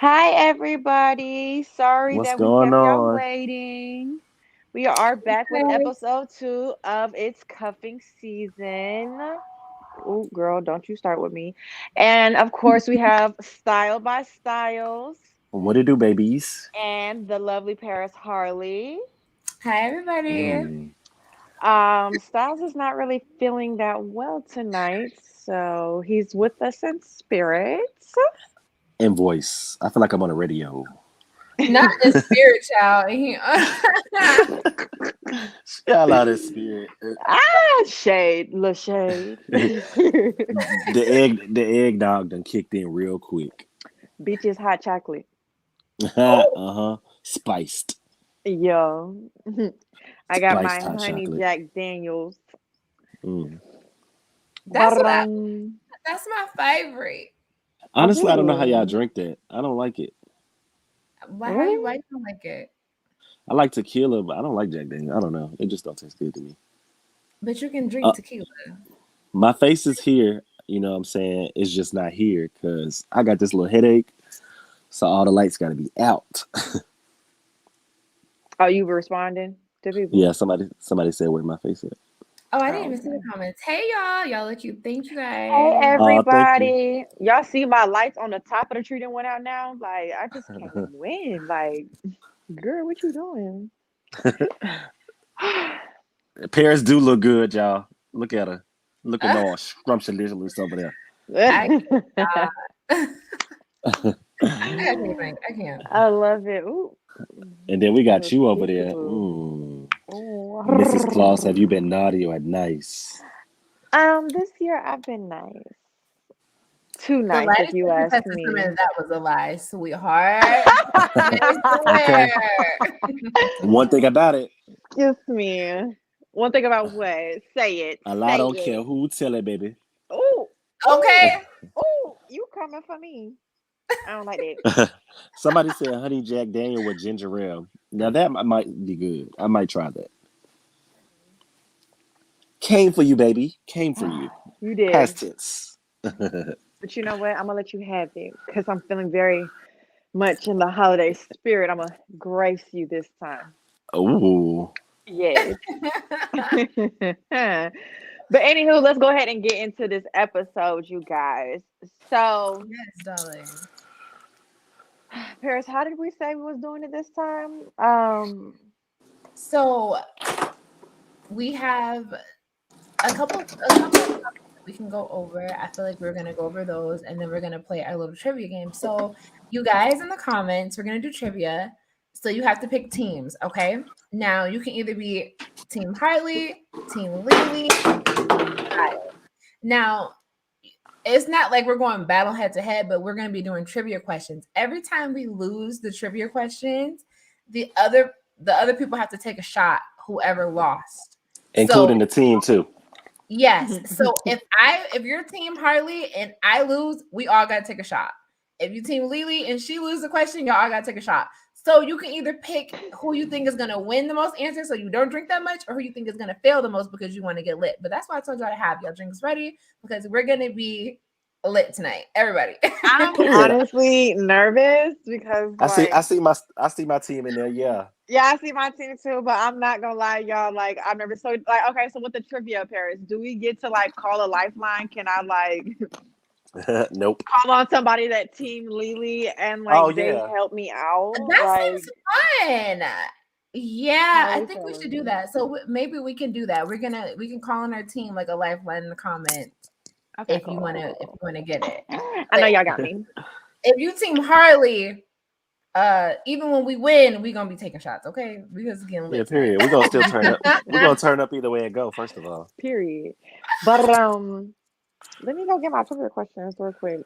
Hi, everybody. Sorry What's that we going kept y'all on? waiting. We are back with Hey. episode 2 of its cuffing season. Oh, girl, don't you start with me. And of course, we have Style by Styles What it do, babies? and the lovely Paris Harley. Hi, everybody. Mm. Styles is not really feeling that well tonight, so he's with us in spirit. And voice. I feel like I'm on the radio. Not in spirit, child. Shout out his spirit. Shade, little shade. The eggnog done kicked in real quick. Beaches hot chocolate. Oh, Uh-huh. Spiced. Yo, I got my Spiced hot honey chocolate. Jack Daniels. Mm. that's what I. Ba-dum. That's my favorite. Honestly, I don't know how y'all Ooh, drink that. I don't like it. Why? really? Why you don't like it? I like tequila, but I don't like Jack Daniels. I don't know. It just don't taste good to me. But you can drink Uh, tequila. my face is here. You know what I'm saying? It's just not here because I got this little headache. So all the lights got to be out. Oh, you were responding to people? Yeah, somebody said where my face at. Oh, I didn't Oh, even see the okay. comments. Hey, y'all. Y'all, thank you Hey, guys. Oh, thank you. everybody. Y'all see my lights on the top of the tree that went out now? Like, I just can't win. Like, girl, what you doing? Paris do look good, y'all. Look at her. Looking all scrumptious over there. I cannot. I gotta take a drink. I can't. I love it. Ooh, And then we got little you over there. peekaboo. Mrs. Claus, Oh. have you been naughty or nice? This year I've been nice. Too The nice, if last you thing you ask said to me. someone that was a lie, sweetheart. I Okay. swear. One thing about it, Excuse me. One thing about what? Say it. a lie Say don't care it. who tell it, baby. Oh, Okay. oh, oh! You coming for me? I don't like that. Somebody said honey Jack Daniel with ginger ale. Now that might be good. I might try that. Came for you, baby. Came for you. You did, Past tense. but you know what? I'm gonna let you have it because I'm feeling very much in the holiday spirit. I'm gonna grace you this time. Ooh. Yes. But anywho, let's go ahead and get into this episode, you guys. So, Yes, darling. Paris, how did we say we was doing it this time? So we have a couple of topics that we can go over. I feel like we're gonna go over those, and then we're gonna play our little trivia game. So you guys in the comments, we're gonna do trivia. So you have to pick teams, okay? Now you can either be Team Harley, Team Lily, Kyle. Now it's not like we're going battle head to head, but we're gonna be doing trivia questions. Every time we lose the trivia questions, the other the other people have to take a shot, whoever lost. So Including the team too. yes. So if you're team Harley and I lose, we all gotta take a shot. If you team Lily and she loses the question, y'all all gotta take a shot. So you can either pick who you think is gonna win the most answers so you don't drink that much, or who you think is gonna fail the most because you want to get lit. But that's why I told y'all to have y'all drinks ready because we're gonna be lit tonight. Everybody. I'm Period. honestly nervous because, like, I see my team in there, yeah. yeah, I see my team too, but I'm not gonna lie, y'all. Like, I'm nervous. So, like, okay, so with the trivia, Paris, do we get to like call a lifeline? Can I like Nope. call on somebody that team Lily and Oh like they yeah. help me out? That Like, seems fun. Yeah, how I we think we should feeling? do that. So maybe we can do that. We can call on our team like a lifeline in the comments Okay, if you cool, wanna cool, get it. cool. I But know y'all got me. if you team Harley, even when we win, we gonna be taking shots, okay? We just getting Yeah, lit tonight. period. We're gonna still turn up. We're gonna turn up either way it go, first of all. Period. But let me go get my trivia questions real quick.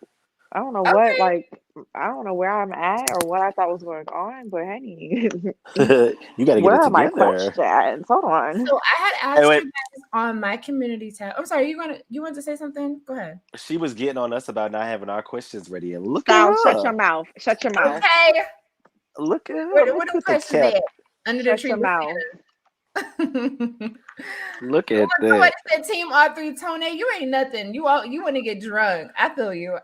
I don't know what, Okay. like, I don't know where I'm at or what I thought was going on, but honey, You gotta get where it are my together. questions? Hold on. So I had Hey asked wait, you guys on my community tab. I'm sorry, you want to say something? Go ahead. she was getting on us about not having our questions ready, and look at Style, shut your her. mouth. Shut your mouth. Okay. Look at her. Where Look the at the questions cat. at? Under the Shut tree your with mouth. Santa. Look Look, at that. somebody said Team R3 Tone, you ain't nothing. You want to get drunk. I feel you.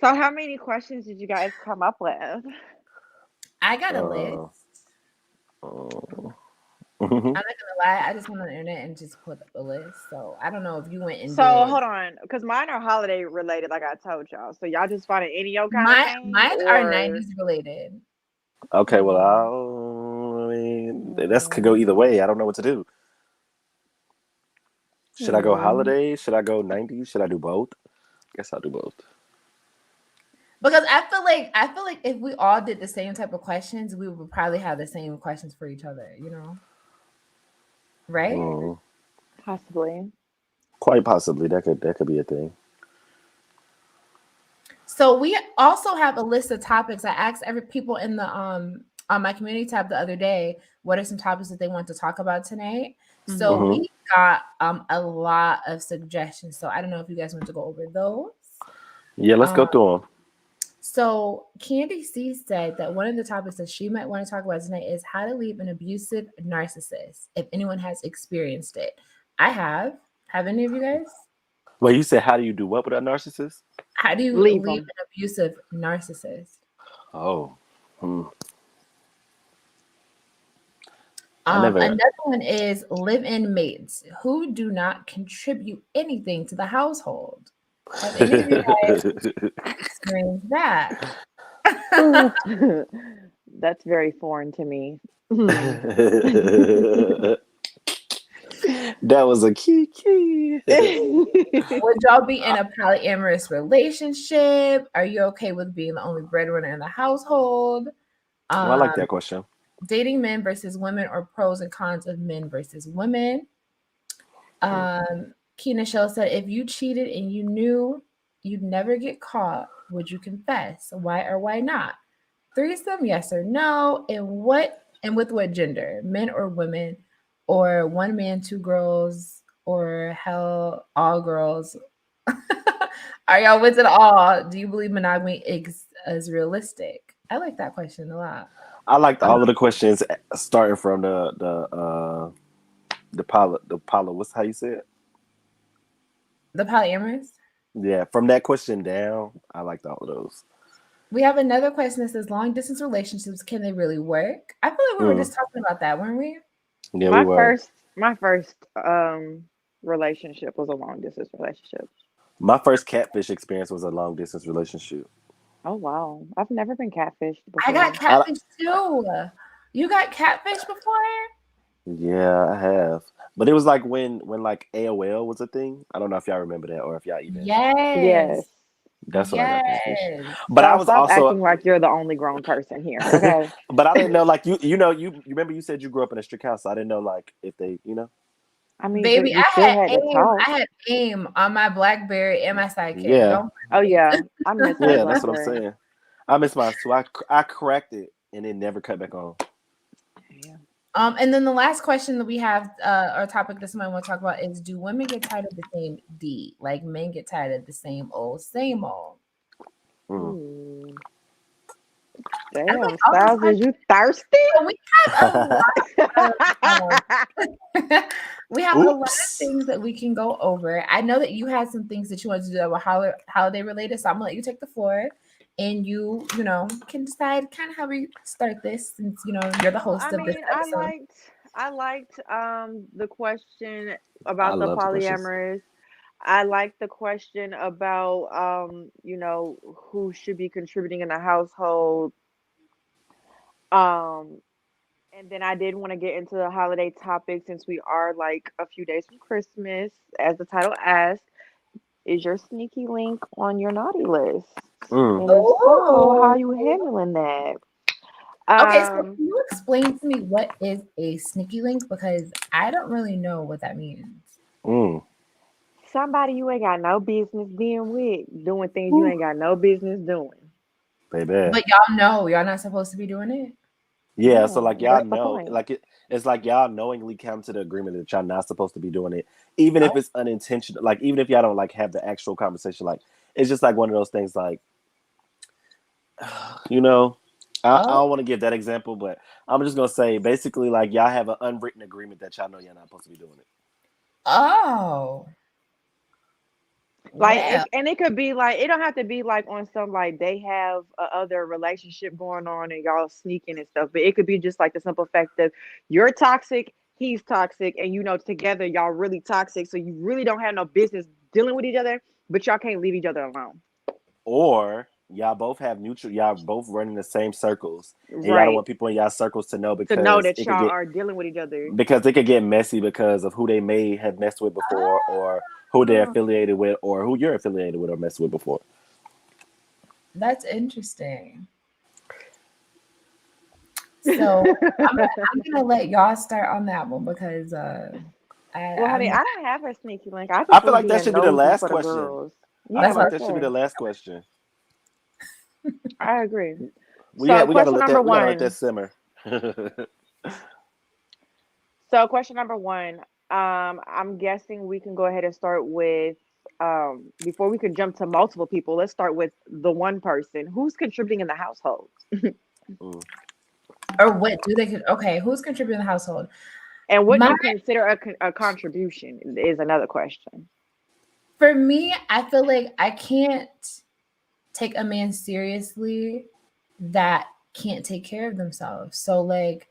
So how many questions did you guys come up with? I got a list. Uh, uh, I'm not gonna lie, I just went on the internet and just put up a list. So I don't know if you went and So did. hold on, because mine are holiday related, like I told y'all. So y'all just find it any old kind of Mine, thing, mine are or 90s related. okay, well, hmm, I mean, this could go either hmm, way. I don't know what to do. Should I go hmm. holiday? Should I go 90s? Should I do both? Guess I'll do both. Because I feel like if we all did the same type of questions, we would probably have the same questions for each other, right? Mm, Possibly. quite possibly. That could be a thing. So we also have a list of topics. I asked every people in the on my community tab the other day, what are some topics that they want to talk about tonight? So Hmm. Hmm. we got a lot of suggestions. So I don't know if you guys want to go over those. Yeah, let's Um, go through so Candy C said that one of the topics that she might want to talk about tonight is how to leave an abusive narcissist. If anyone has experienced it, I have. Have any of you guys? Well, you said, how do you do what with a narcissist? How do you Leave leave them. an abusive narcissist? Oh, hmm. I never. Another one is live-in mates who do not contribute anything to the household. Have any of you guys experienced that? That's very foreign to me. Hmm. That was a key. Would y'all be in a polyamorous relationship? Are you okay with being the only breadwinner in the household? Well, I like Um, that question. dating men versus women, or pros and cons of men versus women. Keena Shell said, if you cheated and you knew you'd never get caught, would you confess? Why or why not? Threesome, yes or no? And with what gender? Men or women? Or one man, two girls? Or hell, all girls? Are y'all with it all? Do you believe monogamy is realistic? I like that question a lot. I liked Um, all of the questions starting from the pilot. What's how you say it? the polyamorous. Yeah, from that question down, I liked all of those. We have another question that says long distance relationships, can they really work? I feel like we were Mm, just talking about that, weren't we? yeah, we my were. first, my first relationship was a long distance relationship. My first catfish experience was a long distance relationship. Oh wow, I've never been catfished I got before. I, catfish too. You got catfish before? yeah, I have. But it was like when like AOL was a thing. I don't know if y'all remember that or if y'all even. Yes. Yes. That's when I got catfish. Yes. But I So was stop also, acting like you're the only grown person here, okay? but I didn't know like you remember you said you grew up in a strict house. So I didn't know like if they. I mean, but Baby, you still had to I talk. had AIM on my BlackBerry and my sidekick. Yeah, Don't Oh mind yeah, I miss my yeah, that's what I'm BlackBerry. saying. I miss mine too. I cracked it and it never cut back on. Yeah. And then the last question that we have, or topic that somebody want to talk about is: do women get tired of the same D, like men get tired of the same old, same old? Mm. Ooh, I feel like damn, all these Styles, is questions. you thirsty? So we have a lot of we have a lot of Oops. things that we can go over. I know that you had some things that you wanted to do that were holiday related, so I'm gonna let you take the floor, and you can decide kind of how we start this, since you're the Well, host I of this mean, episode. I liked the question I about the love the questions. polyamorous. I liked the question about who should be contributing in the household. Um and then I did want to get into the holiday topic since we are like a few days from Christmas, as the title asks, is your sneaky link on your naughty list? Mm. And if so, how Oh, you handling that? okay. So Um can you explain to me what is a sneaky link, because I don't really know what that means. Mm. Somebody you ain't got no business being with, doing things you Ooh. ain't got no business doing. Baby. But y'all know y'all not supposed to be doing it. Yeah, so Yeah, like y'all what's the know, point? like it's like y'all knowingly come to the agreement that y'all not supposed to be doing it, even if Oh, it's unintentional. Like even if y'all don't like have the actual conversation, like it's just like one of those things. Like you know, I oh, don't want to give that example, but I'm just gonna say basically like y'all have an unwritten agreement that y'all know y'all not supposed to be doing it. oh. Like Well, it could be like, it don't have to be like on some like they have a other relationship going on and y'all sneaking and stuff, but it could be just like the simple fact that you're toxic, he's toxic, and together y'all really toxic, so you really don't have no business dealing with each other, but y'all can't leave each other alone. Or y'all both have neutral. Y'all both running the same circles, and y'all don't Right. want people in y'all circles to know To know because that y'all are dealing with each other. it could get messy because of who they may have messed with before, or who they're oh, affiliated with, or who you're affiliated with or messed with before. that's interesting. So I'm gonna let y'all start on that one because Well, honey, I'm I don't have a sneaky link. I I just feel was like that being should be the nosy last for the question. girls. I Yeah, feel that's like what that should be okay. the last question. I agree. So We gotta question let number that one. simmer. So question number one. I'm guessing we can go ahead and start with before we can jump to multiple people, let's start with the one person who's contributing in the household. Mm. or what do they okay, who's contributing to the household? And what do My you consider a contribution is another question. For me, I feel like I can't take a man seriously that can't take care of themselves. So like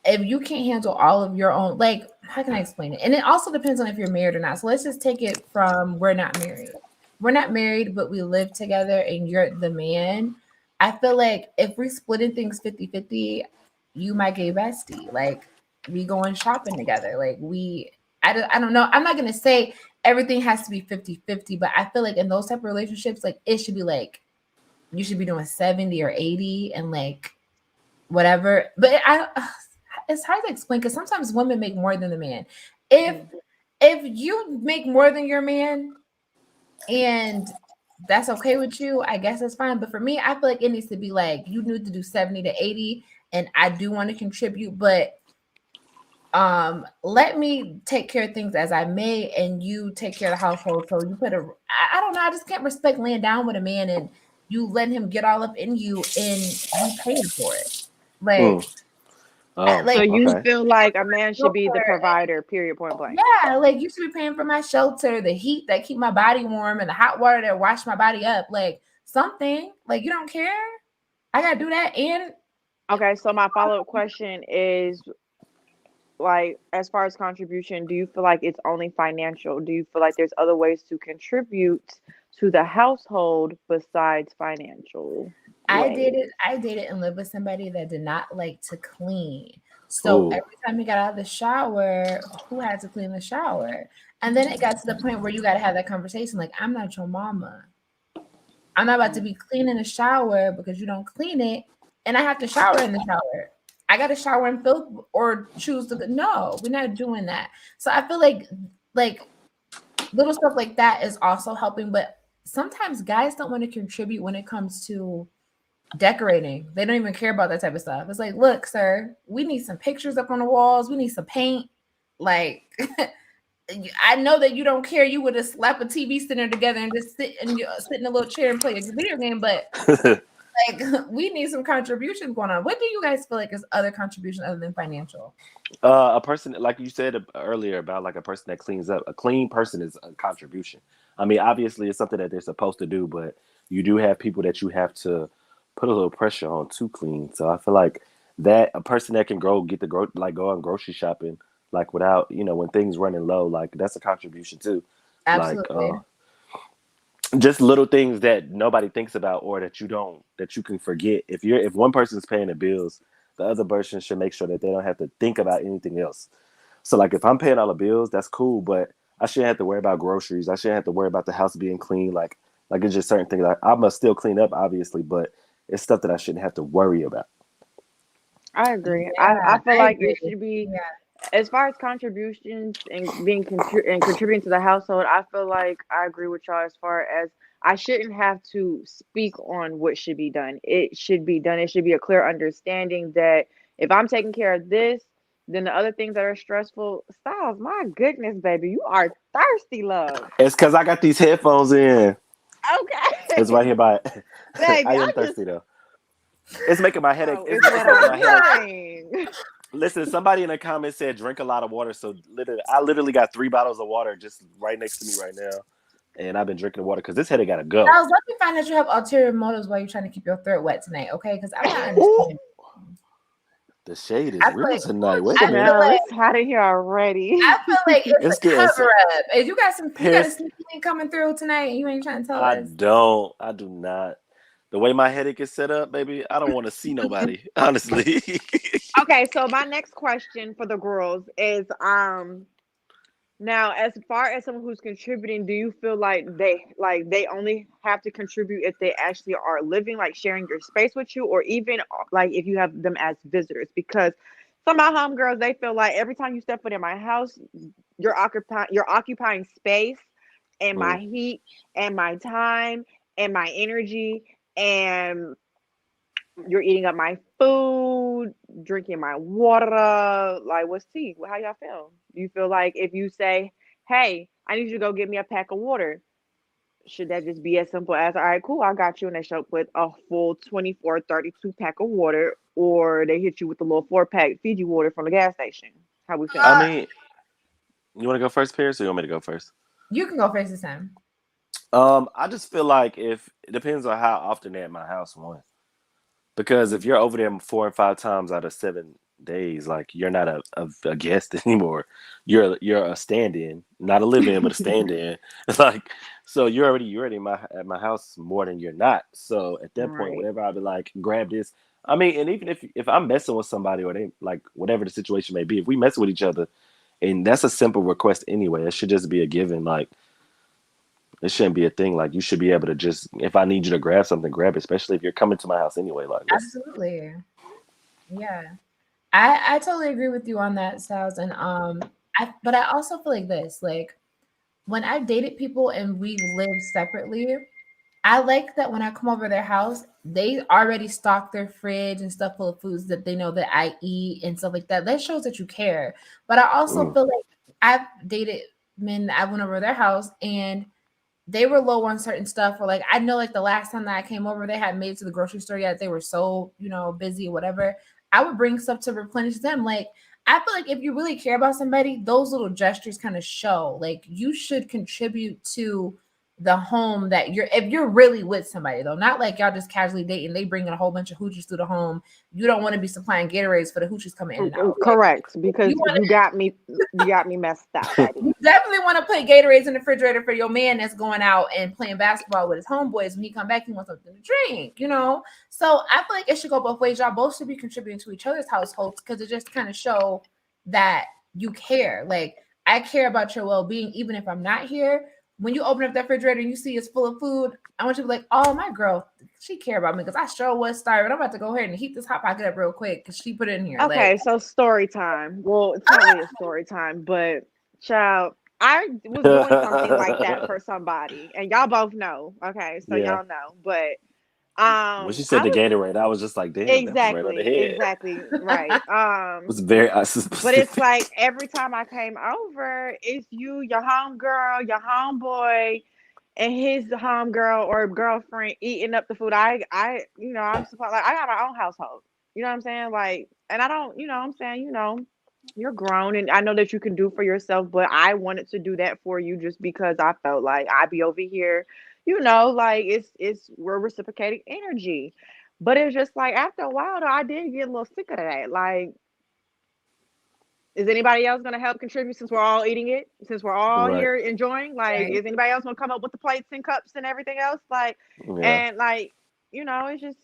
if you can't handle all of your own, like how can I explain it? And it also depends on if you're married or not. So let's just take it from we're not married. We're not married, but we live together and you're the man. I feel like if we're splitting things 50-50, you my gay bestie. Like we going shopping together. Like I don't know. I'm not gonna say everything has to be 50-50, but I feel like in those type of relationships, like it should be like you should be doing 70 or 80 and like whatever. But it's hard to explain because sometimes women make more than the man. If Mhm. if you make more than your man and that's okay with you, I guess that's fine. But for me, I feel like it needs to be like you need to do 70 to 80, and I do want to contribute, but let me take care of things as I may and you take care of the household. So you put I don't know, I just can't respect laying down with a man and you let him get all up in you and you paying for it. Mm. Like Oh, So like you okay. feel like a man should be the shelter. provider, period, point blank. Yeah, like you should be paying for my shelter, the heat that keep my body warm, and the hot water that wash my body up. Like something. Like you don't care. I gotta do that. And Okay, so my follow-up question is like, as far as contribution, do you feel like it's only financial? Do you feel like there's other ways to contribute to the household besides financial ways? I dated and lived with somebody that did not like to clean. So Oh, every time he got out of the shower, who had to clean the shower? And then it got to the point where you got to have that conversation. Like, I'm not your mama. I'm not about to be cleaning the shower because you don't clean it, and I have to shower in the shower. I got to shower in filth or choose to. No, we're not doing that. So I feel like little stuff like that is also helping, but sometimes guys don't want to contribute when it comes to decorating. They don't even care about that type of stuff. It's like, look, sir, we need some pictures up on the walls. We need some paint. Like, I know that you don't care. You would have slapped a TV center together and just sit in a little chair and play a video game. But like, we need some contributions going on. What do you guys feel like is other contribution other than financial? a person like you said earlier about like a person that cleans up. A clean person is a contribution. I mean, obviously, it's something that they're supposed to do, but you do have people that you have to put a little pressure on to clean. So I feel like that a person that can go on grocery shopping like without when things running low, like that's a contribution too. Like Absolutely. just little things that nobody thinks about or that you can forget. If one person's paying the bills, the other person should make sure that they don't have to think about anything else. So like if I'm paying all the bills, that's cool, but I shouldn't have to worry about groceries. I shouldn't have to worry about the house being clean. Like it's just certain things. I must still clean up, obviously, but it's stuff that I shouldn't have to worry about. I agree. I Yeah, feel I like it agree. should be, Yeah, as far as contributions and and contributing to the household. I feel like I agree with y'all as far as I shouldn't have to speak on what should be done. It should be done. It should be a clear understanding that if I'm taking care of this, then the other things that are stressful. Styles, my goodness, baby, you are thirsty, love. It's because I got these headphones in. It's right Okay, here by. baby, I I'm am just, thirsty though. It's making my headache. bro, It's, it's it's what making I'm my headache. hearing. Listen, somebody in the comments said drink a lot of water. So I literally got 3 bottles of water just right next to me right now. and I've been drinking water because this headache gotta go. I was lucky to find that you have ulterior motives while you're trying to keep your throat wet tonight, okay? Because I'm not understanding. The shade is I feel real like tonight. Wait I a minute. feel Smell. like It's hot in here already. I feel like it's It's a getting cover up. If you got a Paris. sneaky link coming through tonight, and you ain't trying to tell I us. don't. I do not. The way my headache is set up, baby, I don't want to see nobody. Honestly. Okay, so my next question for the girls is now, as far as someone who's contributing, do you feel like they only have to contribute if they actually are living, like sharing your space with you, or even like if you have them as visitors? Because some of my homegirls, they feel like every time you step foot in my house, you're occupying space and my Mm. heat and my time and my energy, and you're eating up my food, drinking my water. Like, what's tea? How y'all feel? You feel like if you say, "Hey, I need you to go get me a pack of water," should that just be as simple as, "All right, cool, I got you," and they show up with a full 24, 32 pack of water, or they hit you with a little 4-pack Fiji water from the gas station? How we I feeling? mean, you want to go first, Paris, or you want me to go first? You can go first this time. I just feel like if it depends on how often they're at my house. One, because if you're over there 4 and 5 times out of 7 days, like you're not a guest anymore. You're a stand-in, not a live-in, but a stand-in. Like, so you're already at my house more than you're not. So at that point, Right. whatever I'd be like, grab this. I mean, and even if I'm messing with somebody or they like whatever the situation may be, if we mess with each other, and that's a simple request anyway, it should just be a given. Like it shouldn't be a thing. Like you should be able to just if I need you to grab something, grab it. Especially if you're coming to my house anyway. Like that's Absolutely. Yeah. I totally agree with you on that, Styles. And but I also feel like this, like when I've dated people and we lived separately, I like that when I come over their house, they already stock their fridge and stuff full of foods that they know that I eat and stuff like that. That shows that you care. But I also mm, feel like I've dated men, I went over their house and they were low on certain stuff, or like I know like the last time that I came over, they hadn't made it to the grocery store yet. They were so, busy, whatever. I would bring stuff to replenish them. Like I feel like if you really care about somebody, those little gestures kind of show. Like you should contribute to the home that if you're really with somebody though, not like y'all just casually dating, they bring in a whole bunch of hoochies through the home. You don't want to be supplying Gatorades for the hoochies coming in and out. Like Correct, because you want you got me messed up, baby. you definitely want to put Gatorades in the refrigerator for your man that's going out and playing basketball with his homeboys. When he come back, he wants something to drink. So I feel like it should go both ways. Y'all both should be contributing to each other's households because it just kind of show that you care. Like I care about your well-being, even if I'm not here. When you open up that refrigerator and you see it's full of food, I want you to be like, "Oh, my girl, she care about me because I sure was starving. I'm about to go ahead and heat this hot pocket up real quick because she put it in here." Like, Okay, so story time. Well, it's not really a story time, but child, I was doing something like that for somebody, and y'all both know. Okay, so yeah. y'all know, but When she said I the was Gatorade, I was just like, damn, that was right on the exactly, head. It exactly right. was very But it's specific. like every time I came over, it's you, your homegirl, your homeboy, and his homegirl or girlfriend eating up the food. I'm supposed like I got my own household. You know what I'm saying? Like, and I don't, I'm saying, you're grown and I know that you can do for yourself, but I wanted to do that for you just because I felt like I'd be over here, like it's we're reciprocating energy. But it's just like after a while though, I did get a little sick of that. Like, is anybody else gonna help contribute since we're all eating it? Since we're all Right. here enjoying? Like, right. is anybody else gonna come up with the plates and cups and everything else? Like, Yeah. and like, it's just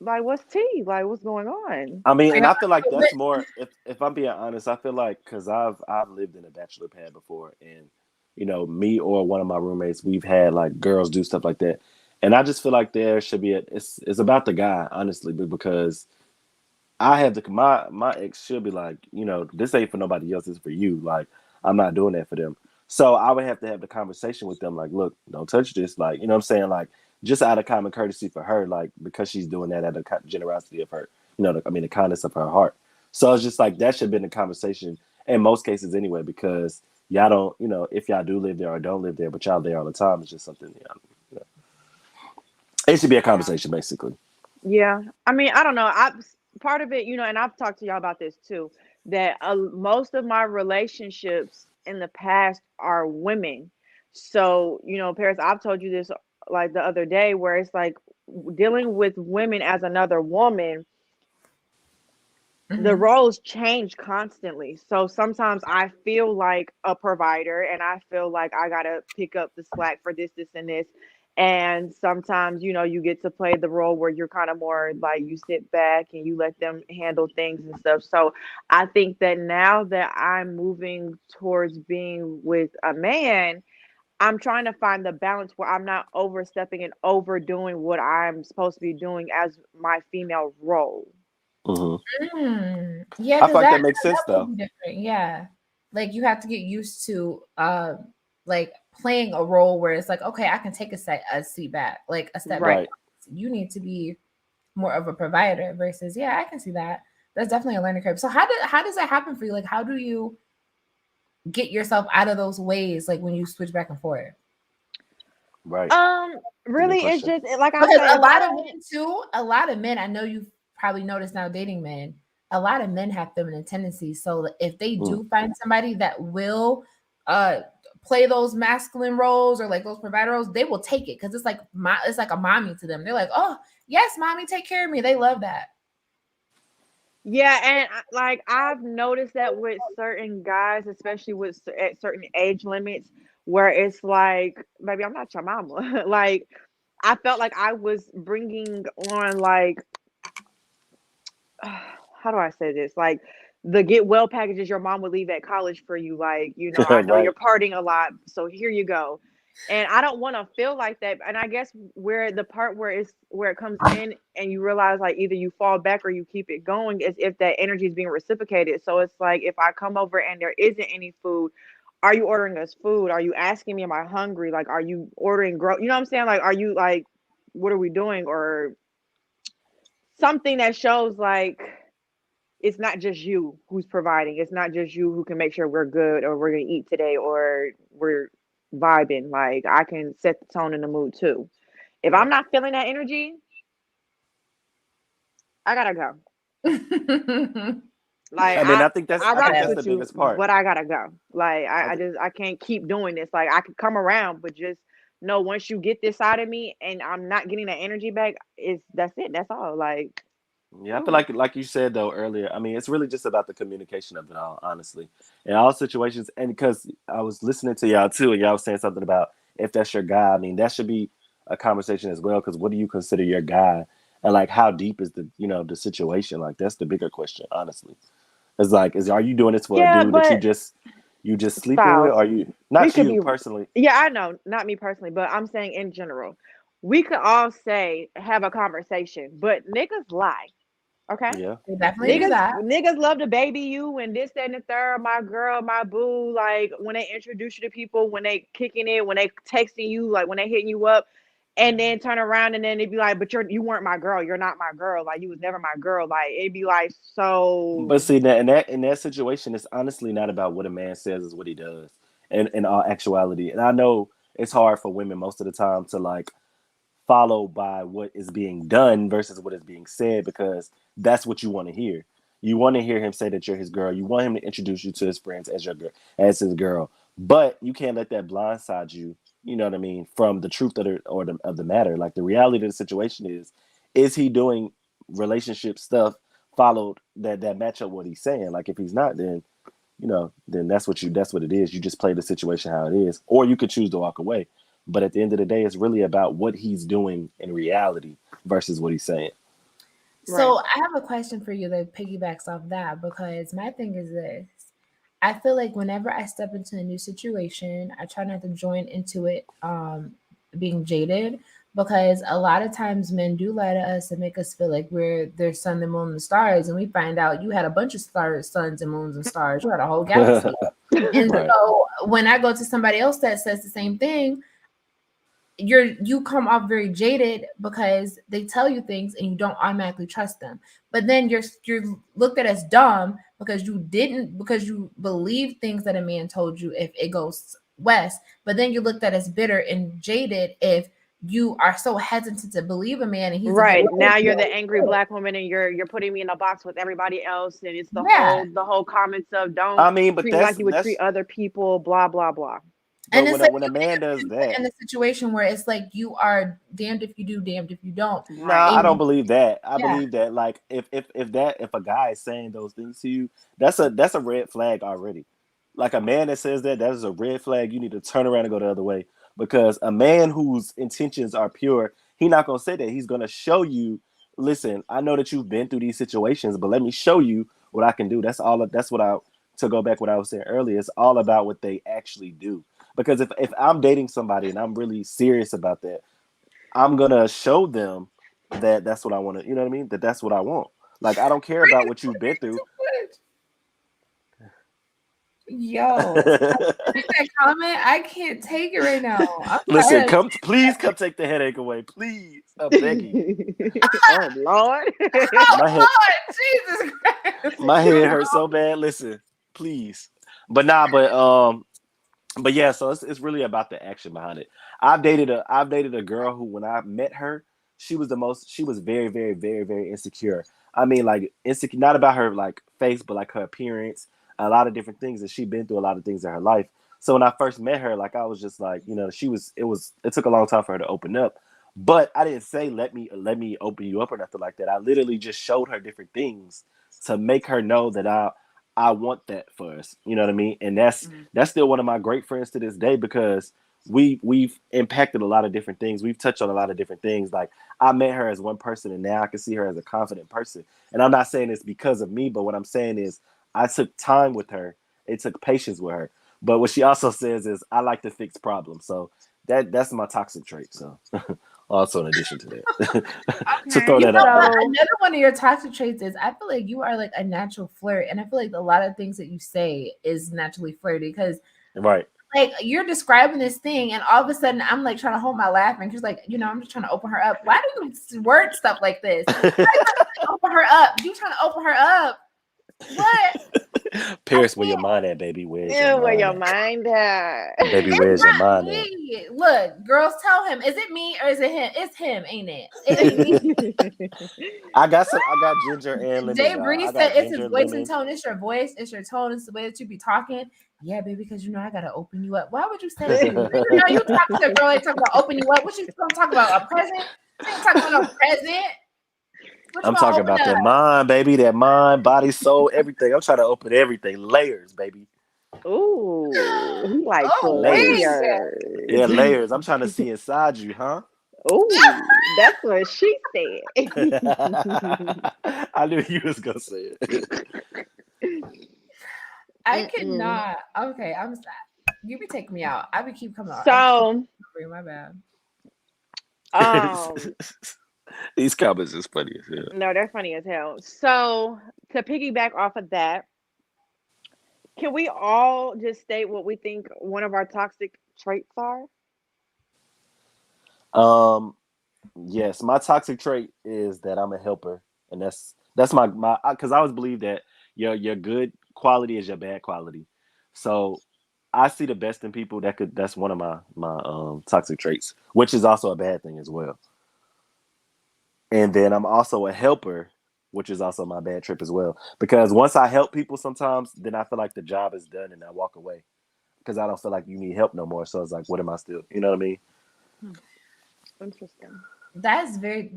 like, what's tea? Like, what's going on? I mean, I and got I feel like my that's more. If I'm being honest, I feel like because I've lived in a bachelor pad before, and me or one of my roommates, we've had like girls do stuff like that, and I just feel like there should be it's about the guy, honestly, because I have my ex should be like, this ain't for nobody else, it's for you. Like, I'm not doing that for them. So I would have to have the conversation with them, like, look, don't touch this, like, you know what I'm saying, like, just out of common courtesy for her, like, because she's doing that out of the generosity of her, the kindness of her heart. So it's just like that should have been the conversation in most cases anyway, because y'all don't, if y'all do live there or don't live there, but y'all there all the time, it's just something, you know, it should be a Yeah. conversation basically. Yeah. I mean, I don't know. I part of it, and I've talked to y'all about this too, that most of my relationships in the past are women. So, Paris, I've told you this like the other day, where it's like dealing with women as another woman, the Mhm. roles change constantly. So sometimes I feel like a provider and I feel like I gotta pick up the slack for this, and this. And sometimes, you get to play the role where you're kind of more like you sit back and you let them handle things and stuff. So I think that now that I'm moving towards being with a man, I'm trying to find the balance where I'm not overstepping and overdoing what I'm supposed to be doing as my female role. Hmm. Yeah, I feel because like that that makes that sense would though. be different. Yeah, like you have to get used to like playing a role where it's like, okay, I can take a seat back, like a step back. Right. Right. You need to be more of a provider versus, yeah, I can see that. That's definitely a learning curve. So how does that happen for you? Like, how do you get yourself out of those ways? Like when you switch back and forth. Right. Um, It's a good really, it's question. just like I Because say, a if I lot of don't. men too, a lot of men, I know you've probably noticed now dating men, a lot of men have feminine tendencies. So if they Mm. do find somebody that will uh play those masculine roles or like those provider roles, they will take it because it's like a mommy to them. They're like, oh yes, mommy, take care of me. They love that. Yeah, and like I've noticed that with certain guys, especially with at certain age limits, where it's like, baby, I'm not your mama. Like, I felt like I was bringing on like, how do I say this? Like the get well packages your mom would leave at college for you. Like, I know you're Right. partying a lot, so here you go. And I don't want to feel like that. And I guess where the part where it comes in and you realize like either you fall back or you keep it going is if that energy is being reciprocated. So it's like if I come over and there isn't any food, are you ordering us food? Are you asking me, am I hungry? Like, are you ordering you know what I'm saying? Like, are you like, what are we doing? Or something that shows like it's not just you who's providing. It's not just you who can make sure we're good or we're gonna eat today or we're vibing. Like I can set the tone and the mood too. If I'm not feeling that energy, I gotta go. Like I mean, I I think rocks that's Okay. the with you, biggest part. but I gotta go. Like I th- I can't keep doing this. Like I could come around, but just know once you get this out of me and I'm not getting that energy back, that's it. That's all. Like, yeah, I feel cool. like you said though earlier. I mean, it's really just about the communication of it all, honestly, in all situations. And because I was listening to y'all too, and y'all was saying something about if that's your guy. I mean, that should be a conversation as well. Because what do you consider your guy, and like how deep is the situation? Like that's the bigger question, honestly. It's like, are you doing this for a Yeah, dude that but you just sleeping with? Styles, Or are you we not could you be, personally? yeah, I know, not me personally, but I'm saying in general, we could all say have a conversation, but niggas lie, okay? Yeah, They definitely yeah, do that. Niggas love to baby you and this, that, and the third. My girl, my boo. Like when they introduce you to people, when they kicking it, when they texting you, like when they hitting you up, and then turn around and then they be like, "But you weren't my girl. You're not my girl. Like you was never my girl." Like it'd be like but so. see that in that situation, it's honestly not about what a man says; is what he does. In all actuality, and I know it's hard for women most of the time to like follow by what is being done versus what is being said because that's what you want to hear. You want to hear him say that you're his girl. You want him to introduce you to his friends as your girl, as his girl. But you can't let that blindside you. You know what I mean? From the truth of the matter. Like the reality of the situation is he doing relationship stuff followed that match up what he's saying? Like if he's not, then then that's what it is. You just play the situation how it is, or you could choose to walk away. But at the end of the day, it's really about what he's doing in reality versus what he's saying. Right. So I have a question for you that piggybacks off that because my thing is this. I feel like whenever I step into a new situation, I try not to join into it being jaded because a lot of times men do lie to us and make us feel like we're their sun, the moon, and stars, and we find out you had a bunch of stars, suns, and moons and stars. You had a whole galaxy. And Right. so when I go to somebody else that says the same thing, you come off very jaded because they tell you things and you don't automatically trust them. But then you're looked at as dumb because you believe things that a man told you if it goes west. But then you're looked at as bitter and jaded if you are so hesitant to believe a man and he's a good Right. Now you're the angry way. black woman and you're putting me in a box with everybody else and it's the Yeah. whole comments of don't I mean, but treat me like you would treat that's other people, blah blah blah. And But it's like when a you man does that, in the situation where it's like you are damned if you do, damned if you don't. nah, I don't believe that. I Yeah. believe that like if a guy is saying those things to you, that's a red flag already. Like a man that says that is a red flag. You need to turn around and go the other way because a man whose intentions are pure, he's not gonna say that. He's gonna show you. Listen, I know that you've been through these situations, but let me show you what I can do. That's all. That's what I to go back what I was saying earlier. It's all about what they actually do. Because if I'm dating somebody and I'm really serious about that, I'm gonna show them that that's what I want to. You know what I mean? That's what I want. Like I don't care about what you've been through. Yo, that comment, I can't take it right now. I'm Listen, tired. please come take the headache away, please. I'm begging you. Oh Lord. My head, Lord, Jesus Christ. my head hurts so bad. Listen, please. But nah, but yeah. So it's really about the action behind it. I've dated a girl who, when I met her, she was she was very, very, very, very insecure. I mean, like insecure, not about her like face, but like her appearance, a lot of different things, and she'd been through a lot of things in her life. So when I first met her, like I was just like, it took a long time for her to open up. But I didn't say let me open you up or nothing like that. I literally just showed her different things to make her know that I want that for us. You know what I mean? And that's still one of my great friends to this day because we've impacted a lot of different things. We've touched on a lot of different things. Like I met her as one person and now I can see her as a confident person. And I'm not saying it's because of me, but what I'm saying is I took time with her. It took patience with her. But what she also says is I like to fix problems. So that's my toxic trait. So also in addition to that. To throw Okay, that out there. so Another one of your toxic traits is I feel like you are like a natural flirt. And I feel like a lot of things that you say is naturally flirty because Right. like you're describing this thing and all of a sudden I'm like trying to hold my laugh and she's like, I'm just trying to open her up. Why do you word stuff like this? Why are you trying to open her up? You trying to open her up? What? Paris, where your mind at, baby? Where's yeah, your where mind your at? mind at? Baby, It's where's your not mind at? me. Look, girls, tell him. Is it me or is it him? It's him, ain't it? It ain't me. I got ginger and lemon, Jay dog. Bree I said got it's his ginger, voice and lemon. tone. It's your voice. It's your tone. It's the way that you be talking. Yeah, baby, because I gotta open you up. Why would you say you? You talk to a girl and talk about open you up. What you gonna talk about? A present? You ain't talking about no present. What you I'm gonna talking open about up? that mind, baby. That mind, body, soul, everything. I'm trying to open everything. Layers, baby. Ooh, he likes Oh wait. Layers. layers. Yeah, layers. I'm trying to see inside you, huh? Ooh, that's what she said. I knew you was gonna say it. I Mm-mm. cannot. Okay, I'm sad. You be taking me out. I be keep coming out. So, My bad. um, These comments is funny as hell. no, they're funny as hell. So, to piggyback off of that, can we all just state what we think one of our toxic traits are? Yes, my toxic trait is that I'm a helper, and that's my because I always believe that your good quality is your bad quality. So I see the best in people. That's one of my toxic traits, which is also a bad thing as well. And then I'm also a helper, which is also my bad trip as well. Because once I help people, sometimes then I feel like the job is done and I walk away because I don't feel like you need help no more. So it's like, what am I still? You know what I mean? Interesting. That's good.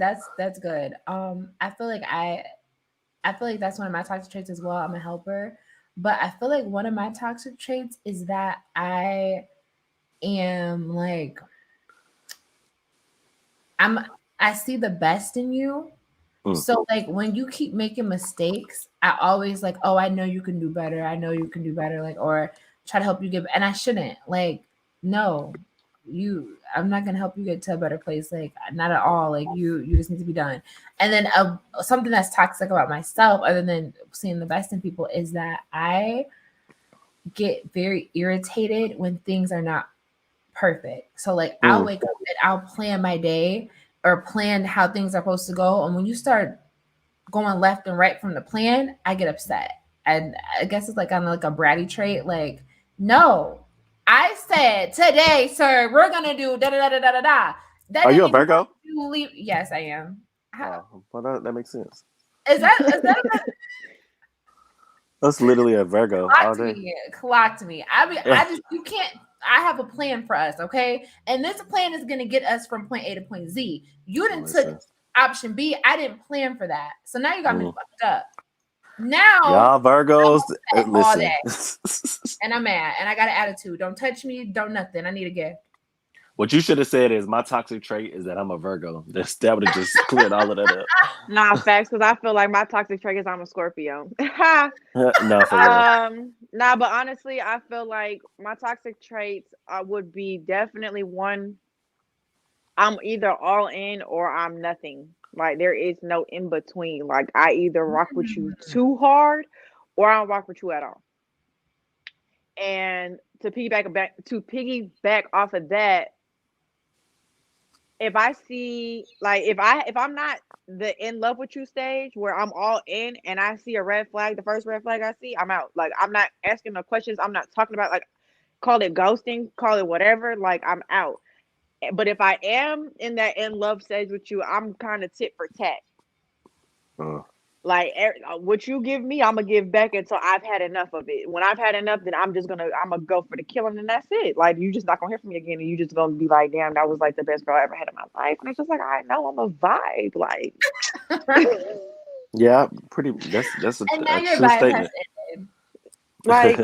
I feel like that's one of my toxic traits as well. I'm a helper. But I feel like one of my toxic traits is that I am like I'm I see the best in you. Mm. So like when you keep making mistakes, I always like, oh, I know you can do better. I know you can do better. Like, or try to help you get, and I shouldn't. Like, no, I'm not gonna help you get to a better place. Like, not at all. Like, you just need to be done. And then something that's toxic about myself, other than seeing the best in people, is that I get very irritated when things are not perfect. So like I'll Mm. wake up and I'll plan my day or plan how things are supposed to go. And when you start going left and right from the plan, I get upset. And I guess it's like kind of like a bratty trait. Like, no, I said today, sir, we're gonna do da da da da da da. That Are you didn't a even Virgo? you leave. Yes, I am. Oh, well, that makes sense. Is that That's literally a Virgo all clocked day. me? Clocked me. I just you can't. I have a plan for us, okay? And this plan is gonna get us from point A to point Z. You didn't took option B. I didn't plan for that. So now you got me fucked up. Now y'all Virgos, all listen. day. And I'm mad and I got an attitude. Don't touch me, don't nothing. I need a gift. What you should have said is my toxic trait is that I'm a Virgo. That would have just cleared all of that up. Nah, facts, because I feel like my toxic trait is I'm a Scorpio. No, for real. Nah, but honestly, I feel like my toxic traits would be definitely one. I'm either all in or I'm nothing. Like there is no in between. Like I either rock with you too hard or I don't rock with you at all. And to piggyback off of that, if I see like if I'm not the in love with you stage where I'm all in and I see a red flag, the first red flag I see, I'm out. Like I'm not asking no questions. I'm not talking about like call it ghosting, call it whatever. Like I'm out. But if I am in that in love stage with you, I'm kind of tit for tat. Like what you give me, I'm gonna give back until I've had enough of it. When I've had enough, then I'm gonna go for the killing, and that's it. Like you just not gonna hear from me again, and you just gonna be like, damn, that was like the best girl I ever had in my life. And it's just like I know I'm a vibe, like. Yeah, pretty. That's a true statement. Like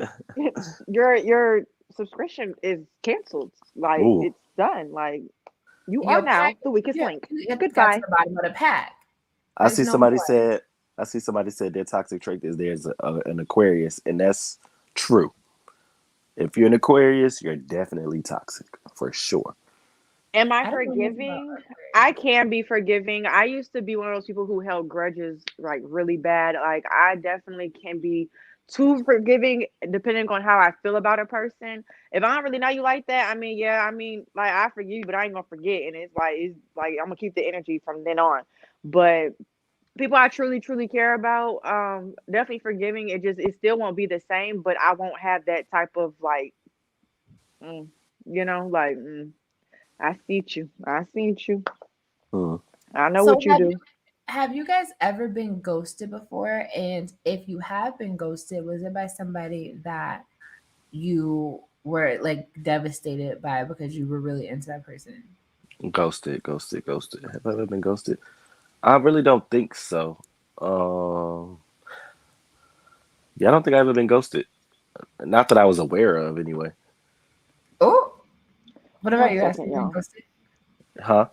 your subscription is canceled. Like it's done. Like you are now the weakest link. Goodbye. To the bottom of the pack. I see somebody said their toxic trait is there's an Aquarius, and that's true. If you're an Aquarius, you're definitely toxic for sure. Am I forgiving? I can be forgiving. I used to be one of those people who held grudges like really bad. Like I definitely can be too forgiving depending on how I feel about a person. If I don't really know you like that, like I forgive you, but I ain't gonna forget. And it's like I'm gonna keep the energy from then on. But people I truly, truly care about, definitely forgiving. It still won't be the same, but I won't have that type of like, I see you. I seen you. I know what you do. Have you guys ever been ghosted before? And if you have been ghosted, was it by somebody that you were like devastated by because you were really into that person? Ghosted. Have I ever been ghosted? I really don't think so. Yeah, I don't think I've ever been ghosted. Not that I was aware of, anyway. Oh, what about you? Have you been ghosted? Huh?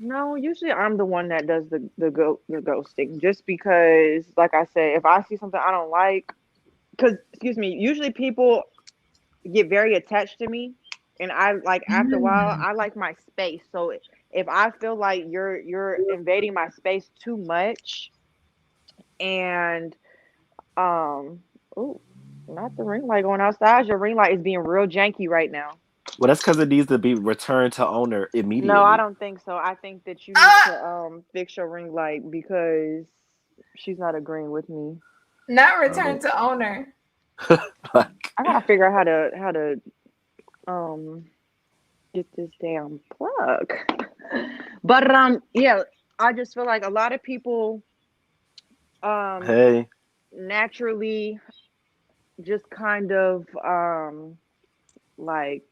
No, usually I'm the one that does the ghosting, just because, like I said, if I see something I don't like, usually people get very attached to me, and I like after a while I like my space. So if I feel like you're invading my space too much, and not the ring light going outside. Your ring light is being real janky right now. Well, that's because it needs to be returned to owner immediately. No, I don't think so. I think that you need to fix your ring light because she's not agreeing with me. Not return to owner. I gotta figure out how to get this damn plug. But yeah, I just feel like a lot of people naturally just kind of like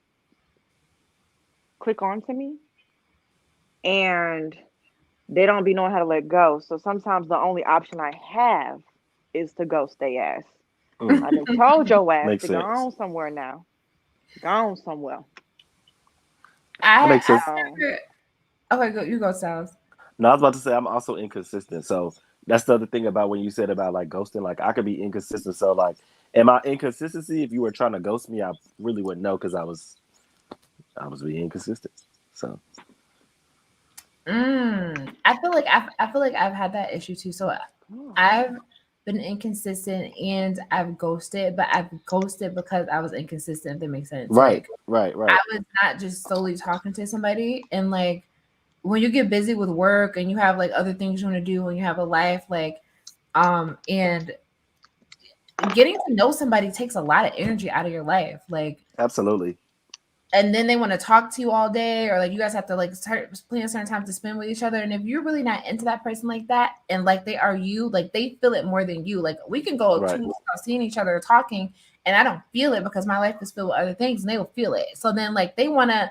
click on to me, and they don't be knowing how to let go. So sometimes the only option I have is to ghost their ass. I done told your ass to go on somewhere now. Go on somewhere. That makes sense. Okay, go. You go, Styles. No, I was about to say I'm also inconsistent. So that's the other thing about when you said about like ghosting. Like I could be inconsistent. So like, am I inconsistency? If you were trying to ghost me, I really wouldn't know because I was being inconsistent. So. I feel like I've had that issue too. So I've been inconsistent and I've ghosted, but I've ghosted because I was inconsistent. If that makes sense. Right. I was not just solely talking to somebody, and like when you get busy with work and you have like other things you want to do and you have a life, like and getting to know somebody takes a lot of energy out of your life. Like absolutely. and then they want to talk to you all day, or like you guys have to like start planning certain time to spend with each other. And if you're really not into that person like that, and like they are you, like they feel it more than you. Like we can go 2 Right. weeks without seeing each other or talking, and I don't feel it because my life is filled with other things, and they will feel it. So then like they want to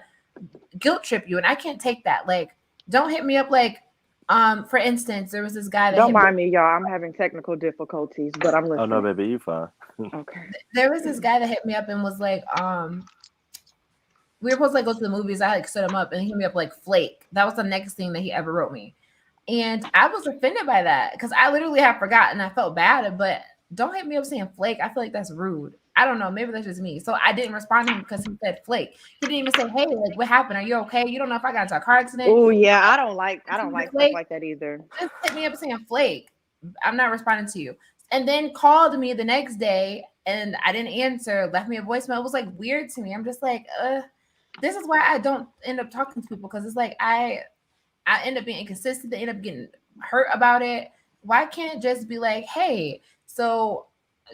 guilt trip you, and I can't take that. Like, don't hit me up like, for instance, there was this guy that Don't hit me. mind me, y'all. I'm having technical difficulties, but I'm Oh no, listening. baby, you fine. Okay. There was this guy that hit me up and was like, we were supposed to like go to the movies. I like set him up and he hit me up like Flake. That was the next thing that he ever wrote me. And I was offended by that because I literally have forgotten. I felt bad, but don't hit me up saying Flake. I feel like that's rude. I don't know. Maybe that's just me. So I didn't respond to him because he said Flake. He didn't even say, hey, like what happened? Are you okay? You don't know if I got into a car accident. Oh yeah, I don't like stuff Flake. like that either. Just hit me up saying Flake. I'm not responding to you. And then called me the next day and I didn't answer, left me a voicemail. It was like weird to me. I'm just like, this is why I don't end up talking to people, because it's like I end up being inconsistent. They end up getting hurt about it. Why can't it just be like, hey, so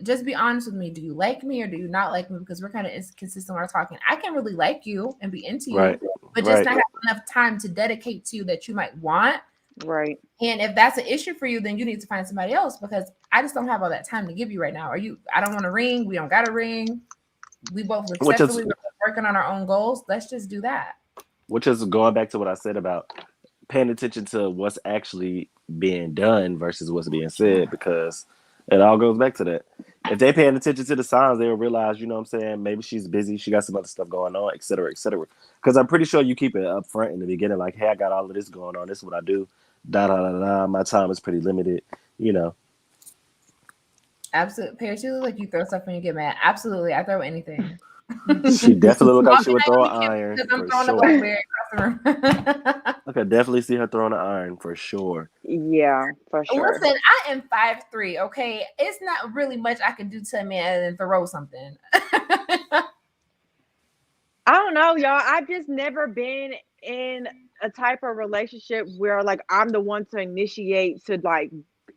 just be honest with me. Do you like me or do you not like me? Because we're kind of inconsistent when we're talking. I can really like you and be into Right. you, but just Right. not have enough time to dedicate to you that you might want. Right. And if that's an issue for you, then you need to find somebody else, because I just don't have all that time to give you right now. I don't want to ring. We don't got to ring. We both live Which is separately. We're working on our own goals. Let's just do that. going back to what I said about paying attention to what's actually being done versus what's being said, because it all goes back to that. If they paying attention to the signs, they'll realize, you know what I'm saying, maybe she's busy, she got some other stuff going on, et cetera, et cetera. Because I'm pretty sure you keep it up front in the beginning, like, hey, I got all of this going on, this is what I do, da da da da, my time is pretty limited, you know. Absolutely. Paris, you look like you throw stuff when you get mad. Absolutely. I throw anything. She definitely look like I'll she be would like, throw let an me keep it iron because I'm for throwing a sure. Blackberry across the room. I could definitely see her throwing an iron for sure. Yeah, for sure. Listen, I am 5'3", okay? It's not really much I can do to a man and throw something. I don't know, y'all. I've just never been in a type of relationship where like I'm the one to initiate to like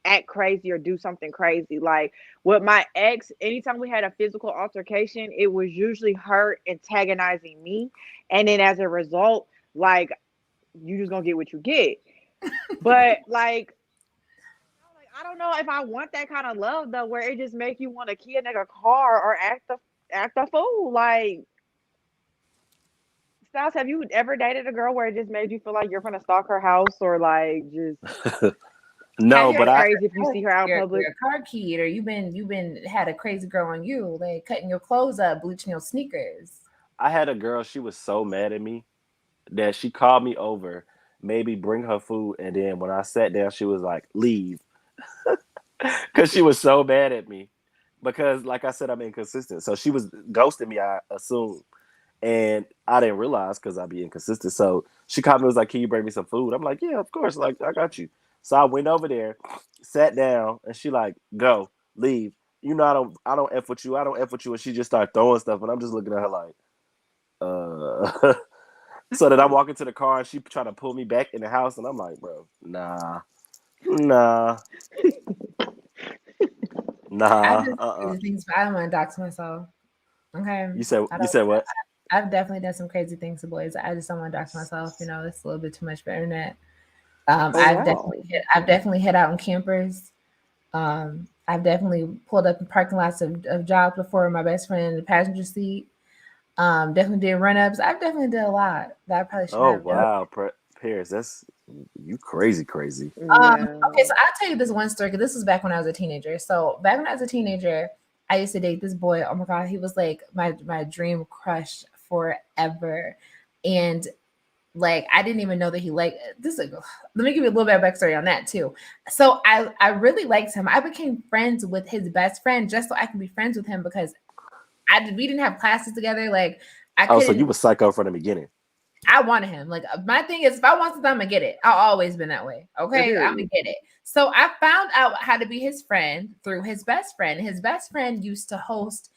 act crazy or do something crazy. Like with my ex, anytime we had a physical altercation, it was usually her antagonizing me. And then as a result, like you just gonna get what you get. But like I don't know if I want that kind of love though, where it just make you want to kill a nigga car or act a fool. Like Styles, have you ever dated a girl where it just made you feel like you're gonna stalk her house or like just No, Have but act I crazy if you see her out in public? your car keyed, or you've been had a crazy girl on you, like cutting your clothes up, bleaching your sneakers. I had a girl, she was so mad at me that she called me over, maybe bring her food, and then when I sat down, she was like, leave. Because she was so mad at me. Because, like I said, I'm inconsistent. So she was ghosting me, I assume. And I didn't realize because I'd be inconsistent. So she called me, was like, can you bring me some food? I'm like, yeah, of course. Like, I got you. So I went over there, sat down, and she like, go, leave. You know, I don't F with you. I don't F with you. And she just started throwing stuff. And I'm just looking at her like, so then I'm walking to the car and she trying to pull me back in the house. And I'm like, bro, nah, nah, I've nah, done some crazy things, but I don't want to dox myself. Okay, You said I you don't. said what? I've definitely done some crazy things to boys. I just don't want to dox myself. You know, it's a little bit too much for internet. Oh wow. I've definitely hit out on campers. I've definitely pulled up in parking lots of jobs before with my best friend in the passenger seat. Definitely did run ups. I've definitely did a lot that I probably should Oh not have done. wow, Paris, that's you crazy, crazy. Okay, Yeah. so I'll tell you this one story because this was back when I was a teenager. So back when I was a teenager, I used to date this boy. Oh my god, he was like my dream crush forever, and like I didn't even know that he liked this. Let me give you a little bit of backstory on that too. So I really liked him. I became friends with his best friend just so I could be friends with him because we didn't have classes together. Like I Oh, so you couldn't. was psycho from the beginning. I wanted him. Like my thing is, if I want something, I'm gonna get it. I've always been that way. Okay, I'm gonna Period. get it. So I found out how to be his friend through his best friend. His best friend used to host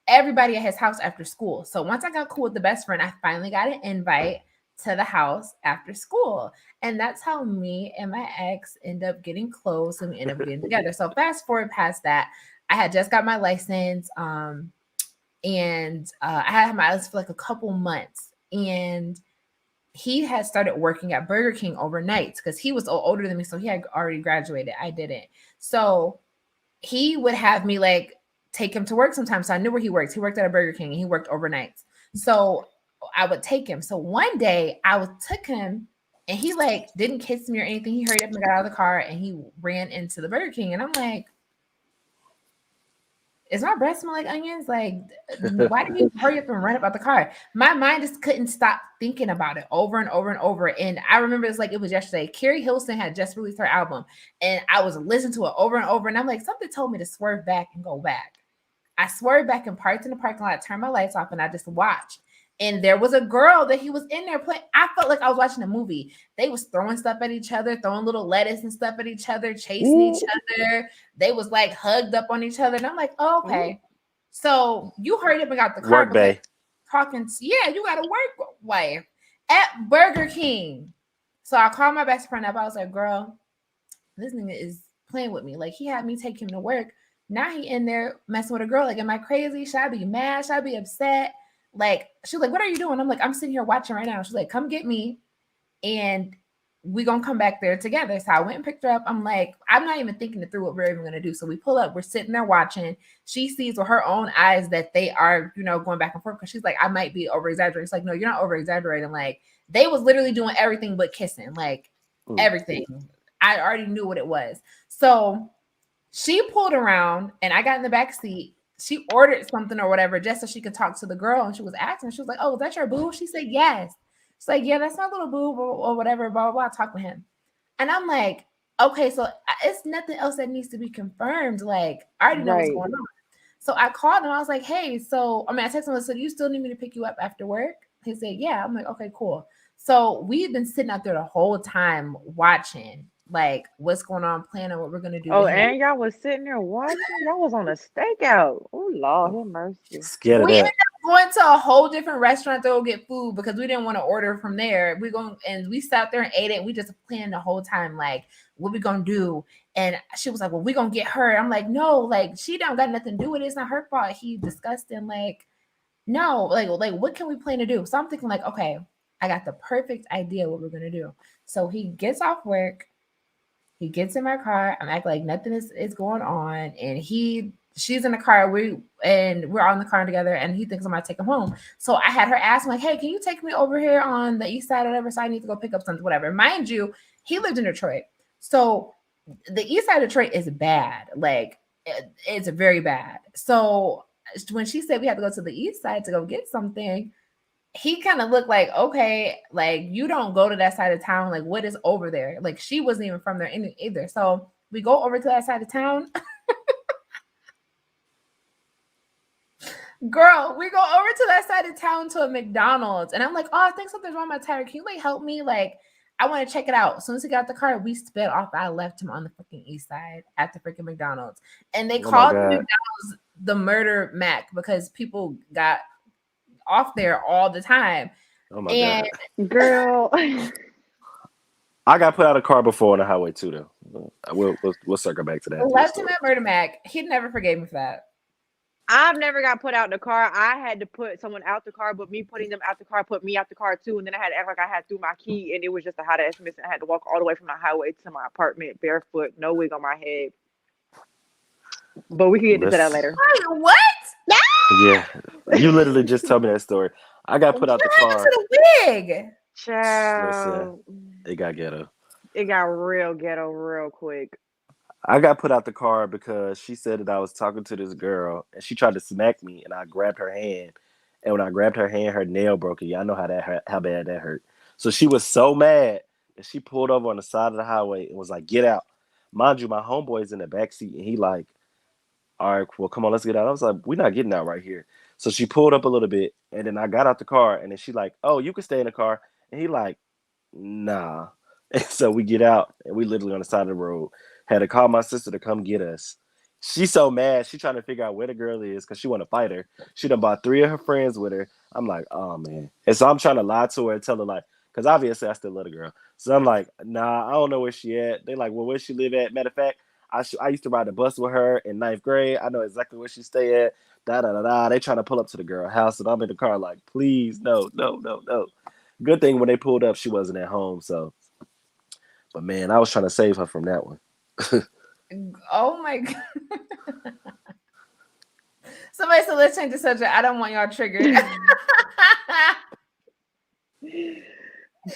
everybody at his house after school. So once I got cool with the best friend, I finally got an invite to the house after school. And that's how me and my ex end up getting close and we end up getting together. So fast forward past that, I had just got my license. and I had my eyelids for like a couple months, and he had started working at Burger King overnight because he was older than me, so he had already graduated. I didn't. So he would have me like take him to work sometimes. So I knew where he worked. He worked at a Burger King and he worked overnights. So I would take him. So one day took him and he like didn't kiss me or anything. He hurried up and got out of the car and he ran into the Burger King. And I'm like, is my breath smell like onions? Like, why did you hurry up and run up out the car? My mind just couldn't stop thinking about it over and over and over. And I remember it's like it was yesterday. Carrie Hilson had just released her album, and I was listening to it over and over. And I'm like, something told me to swerve back and go back. I swerved back and parked in the parking lot, turned my lights off, and I just watched. And there was a girl that he was in there playing. I felt like I was watching a movie. They was throwing stuff at each other, throwing little lettuce and stuff at each other, chasing each other. They was like hugged up on each other. And I'm like, oh, okay. So you hurried up and got the car. Work bay. Talking, yeah, you got to work way at Burger King. So I called my best friend up. I was like, girl, this nigga is playing with me. Like, he had me take him to work. Now he in there messing with a girl. Like, am I crazy? Should I be mad? Should I be upset? Like, she's like, what are you doing? I'm like, I'm sitting here watching right now. She's like, come get me and we gonna come back there together. So I went and picked her up. I'm like, I'm not even thinking it through what we're even gonna do. So we pull up, we're sitting there watching. She sees with her own eyes that they are, going back and forth, because she's like, I might be over exaggerating. It's like, no, you're not over exaggerating. Like, they was literally doing everything but kissing, like everything. I already knew what it was. So she pulled around and I got in the back seat. She ordered something or whatever just so she could talk to the girl. And she was asking, she was like, oh, is that your boo? She said, yes. She's like, yeah, that's my little boo or whatever, blah, blah, blah. Talk with him. And I'm like, okay, so it's nothing else that needs to be confirmed. Like, I already know what's going on. So I called him. I was like, hey, I texted him. So do you still need me to pick you up after work? He said, yeah. I'm like, okay, cool. So we've been sitting out there the whole time watching, like, what's going on, planning what we're going to do. Oh, and y'all was sitting there watching? Y'all was on a stakeout. Oh, Lord, have mercy. Scared of that. We ended up going to a whole different restaurant to go get food because we didn't want to order from there. We sat there and ate it. We just planned the whole time, like, what we going to do? And she was like, well, we going to get her. I'm like, no, like, she don't got nothing to do with it. It's not her fault. He disgusting. Like, no, like, what can we plan to do? So I'm thinking, like, okay, I got the perfect idea what we're going to do. So he gets off work. He gets in my car. I'm acting like nothing is going on. And she's in the car. We're on the car together. And he thinks I'm going to take him home. So I had her ask me, like, hey, can you take me over here on the east side or whatever? So I need to go pick up something, whatever. Mind you, he lived in Detroit. So the east side of Detroit is bad. Like, it's very bad. So when she said we had to go to the east side to go get something, he kind of looked like, okay, like, you don't go to that side of town. Like, what is over there? Like, she wasn't even from there either. So we go over to that side of town. Girl, we go over to that side of town to a McDonald's. And I'm like, oh, I think something's wrong with my tire. Can you, like, help me? Like, I want to check it out. As soon as he got out the car, we sped off. I left him on the freaking east side at the freaking McDonald's. And they called the McDonald's the murder Mac because people got off there all the time. Oh my God. Girl. I got put out of a car before on the highway too, though. We'll circle back to that. Left him at Murder Mac. He never forgave me for that. I've never got put out in the car. I had to put someone out the car, but me putting them out the car put me out the car too. And then I had to act like I had threw my key, and it was just a hot ass miss. And I had to walk all the way from the highway to my apartment barefoot, no wig on my head. But we can get into that later. What? Yeah, you literally just told me that story. I got put out the car. To the wig. Child. Listen, it got ghetto. It got real ghetto real quick. I got put out the car because she said that I was talking to this girl and she tried to smack me and I grabbed her hand. And when I grabbed her hand, her nail broke. And y'all know how bad that hurt. So she was so mad that she pulled over on the side of the highway and was like, get out. Mind you, my homeboy's in the backseat and he like, all right, well, come on, let's get out. I was like, we're not getting out right here. So she pulled up a little bit and then I got out the car and then she like, oh, you can stay in the car. And he like, nah. And so we get out and we literally on the side of the road. Had to call my sister to come get us. She's so mad. She trying to figure out where the girl is because she want to fight her. She done brought 3 of her friends with her. I'm like, oh, man. And so I'm trying to lie to her and tell her, like, because obviously I still love the girl. So I'm like, nah, I don't know where she at. They like, well, where she live at? Matter of fact, I used to ride the bus with her in 9th grade. I know exactly where she stay at. Da da da da. They trying to pull up to the girl house, and I'm in the car like, please, no, no, no, no. Good thing when they pulled up, she wasn't at home. So, but man, I was trying to save her from that one. Oh my god. Somebody said, let's change the subject. I don't want y'all triggered.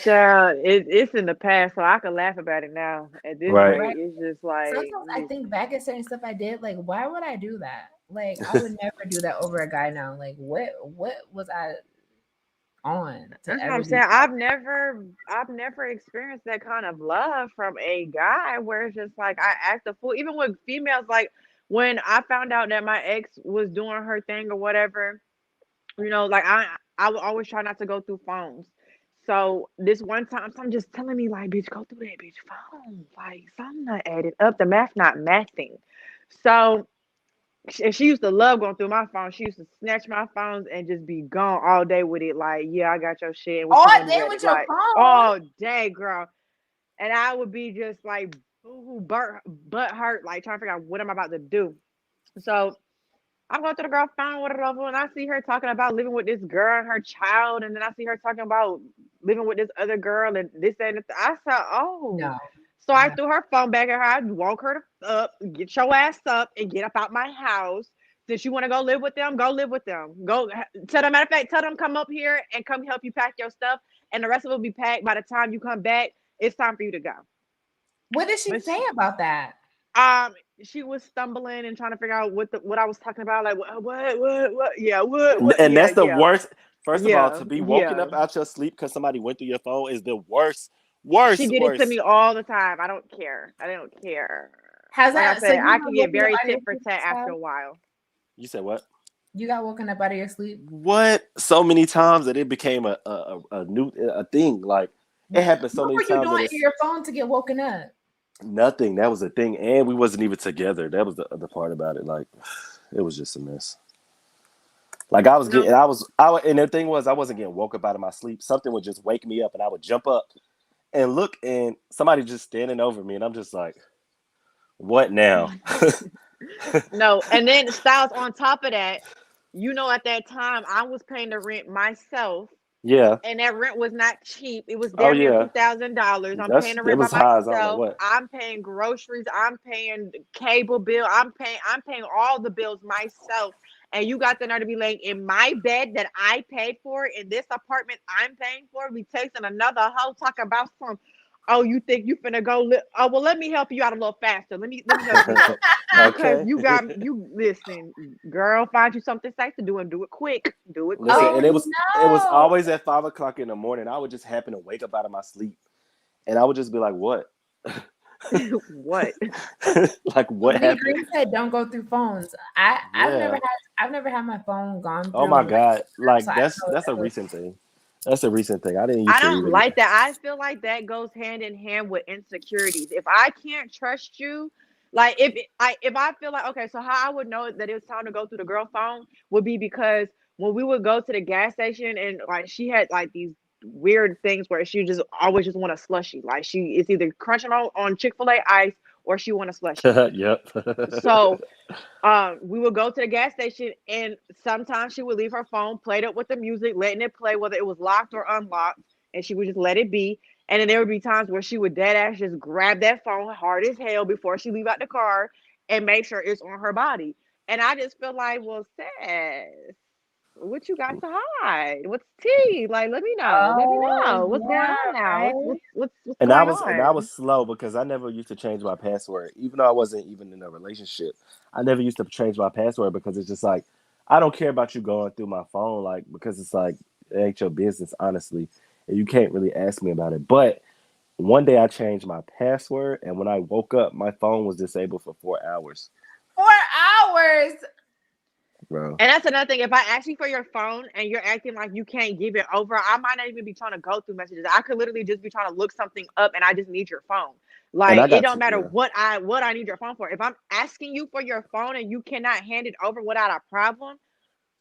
Child, it's in the past, so I can laugh about it now. At this Right. rate, it's just like Sometimes I think back at certain stuff I did, like, why would I do that? Like, I would never do that over a guy now. Like, what was I on to that's what ever I'm do saying. that? I've never experienced that kind of love from a guy where it's just like I act a fool. Even with females, like when I found out that my ex was doing her thing or whatever, like I would always try not to go through phones. So this one time, some just telling me like, "Bitch, go through that bitch phone. Like something not added up. The math not mathing." So she used to love going through my phone. She used to snatch my phones and just be gone all day with it. Like, yeah, I got your shit. What you All want to day do? with your Like phone. all day, girl. And I would be just like, boo, butt hurt, like trying to figure out what I'm about to do. So I'm going through the girl phone, whatever, and I see her talking about living with this girl and her child, and then I see her talking about living with this other girl and this and that. I said, oh. No. So I threw her phone back at her. I woke her up, get your ass up, and get up out my house. Since you want to go live with them, go live with them. Go tell them. Matter of fact, tell them come up here and come help you pack your stuff, and the rest of it will be packed by the time you come back. It's time for you to go. What did she say about that? She was stumbling and trying to figure out what I was talking about. Like what? Yeah, what? And Yeah, that's the yeah, worst. First of all, yeah, to be woken yeah. up out your sleep because somebody went through your phone is the worst, She worst, did it to me worst. all the time. I don't care. I don't care. Has Like I that so said, you I got can get woken up very out of your tit for sleep? tat after a while. You said what? You got woken up out of your sleep? What? So many times that it became a new thing. Like it happened so What many were you times that doing in it's your phone to get woken up? nothing. That was the thing, and we wasn't even together. That was the other part about it. Like it was just a mess. Like I was No, getting, and the thing was, I wasn't getting woke up out of my sleep. Something would just wake me up, and I would jump up and look, and somebody just standing over me, and I'm just like, "What now?" no. And then Styles on top of that, at that time I was paying the rent myself. Yeah. And that rent was not cheap. It was Oh damn near yeah. $2,000. I'm paying the It rent by was high as I don't know myself. what. I'm paying groceries. I'm paying cable bill. I'm paying all the bills myself. And you got the nerve to be laying in my bed that I paid for in this apartment I'm paying for. Be texting another hoe talking about some. Oh, you think you finna go? Oh, well, let me help you out a little faster. Let me help you out because Okay. you listen, girl. Find you something safe to do and do it quick. Do it Listen, quick. and Oh it was no. always at 5 o'clock in the morning. I would just happen to wake up out of my sleep, and I would just be like, "What? What? Like what V happened?" Green said don't go through phones. I've never Yeah. had my phone gone Oh through. my god! So Like I know that's a that recent thing. That's a recent thing. I didn't I used to don't even. like that. I feel like that goes hand in hand with insecurities. If I can't trust you, like if I feel like okay, so how I would know that it's time to go through the girl phone would be because when we would go to the gas station and like she had like these weird things where she just always just want a slushy. Like she is either crunching on Chick-fil-A ice or she want a slushy. Yep. So we would go to the gas station and sometimes she would leave her phone played up with the music, letting it play whether it was locked or unlocked, and she would just let it be. And then there would be times where she would dead ass just grab that phone hard as hell before she leave out the car and make sure it's on her body. And I just feel like, well, sis, what you got to hide? What's tea? Like, let me know. Let me Oh know. What's going yeah, on now? right. What's And going I on? was slow because I never used to change my password, even though I wasn't even in a relationship. I never used to change my password because it's just like I don't care about you going through my phone, like because it's like it ain't your business, honestly, and you can't really ask me about it. But one day I changed my password, and when I woke up, my phone was disabled for 4 hours. 4 hours. Bro. And that's another thing. If I ask you for your phone and you're acting like you can't give it over, I might not even be trying to go through messages. I could literally just be trying to look something up and I just need your phone. And Like I it got don't to, matter yeah. what I need your phone for. If I'm asking you for your phone and you cannot hand it over without a problem,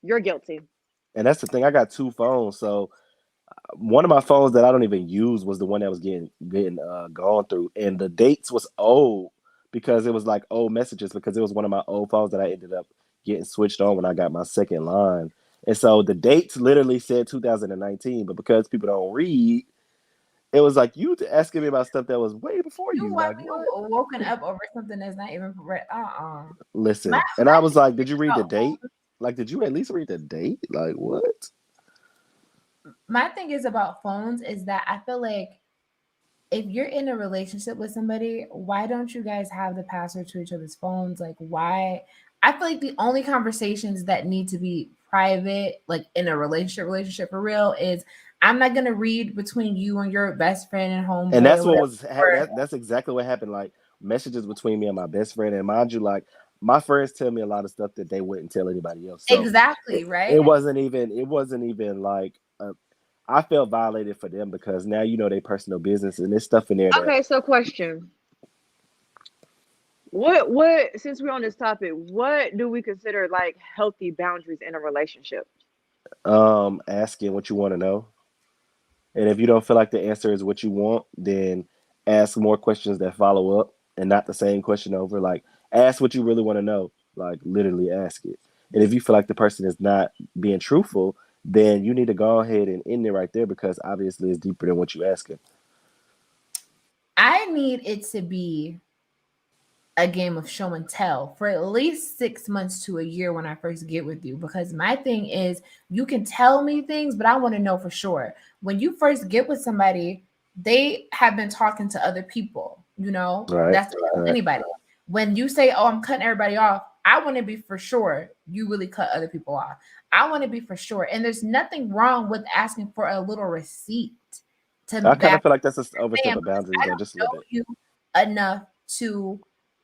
you're guilty. And that's the thing. I got two phones, so one of my phones that I don't even use was the one that was getting gone through, and the dates was old. because it was like old messages, because it was one of my old phones that I ended up getting switched on when I got my second line. And so the dates literally said 2019, but because people don't read, it was like you asking me about stuff that was way before You you. want Like, me what? woken up over something that's not even right? My Listen. And I was like, thing did you read the about date? Like, did you at least read the date? Like, what? my thing is about phones is that I feel like if you're in a relationship with somebody, why don't you guys have the password to each other's phones? Like, why? I feel like the only conversations that need to be private, like in a relationship for real, is I'm not gonna read between you and your best friend and And homeboy that's or what whatever. was that's exactly what happened. Like messages between me and my best friend, and mind you, like my friends tell me a lot of stuff that they wouldn't tell anybody else. So Exactly, it, right? it wasn't even like I felt violated for them, because now you know their personal business, and there's stuff in there that Okay, so question. What since we're on this topic, what do we consider like healthy boundaries in a relationship? asking what you want to know. And if you don't feel like the answer is what you want, then ask more questions that follow up, and not the same question over. Like, ask what you really want to know. Like, literally ask it. And if you feel like the person is not being truthful, then you need to go ahead and end it right there, because obviously it's deeper than what you asking. I need it to be a game of show and tell for at least 6 months to a year when I first get with you. Because my thing is, you can tell me things, but I want to know for sure. When you first get with somebody, they have been talking to other people, Right. that's Right. anybody. When you say, oh, I'm cutting everybody off, I want to be for sure you really cut other people off. I want to be for sure. And there's nothing wrong with asking for a little receipt to I kind of back feel like that's an overstep saying, of because boundaries, I though, don't just a little know bit. you enough to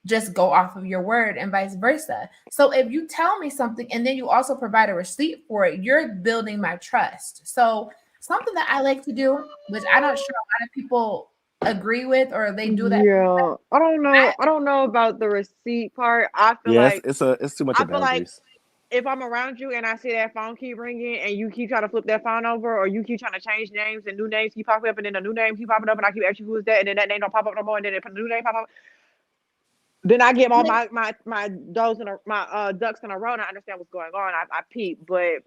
just go off of your word and vice versa. So if you tell me something and then you also provide a receipt for it, you're building my trust. So something that I like to do, which I'm not sure a lot of people agree with or they do that. Yeah, I don't know. I, I don't know about the receipt part. Yes, it's too much I of feel like boundaries. if I'm around you and I see that phone keep ringing and you keep trying to flip that phone over, or you keep trying to change names and new names keep popping up, and then a new name keep popping up, and I keep asking you who is that, and then that name don't pop up no more, and then a new name pop up, then I get all my dogs in a, my ducks in a row, and I understand what's going on. I peep, but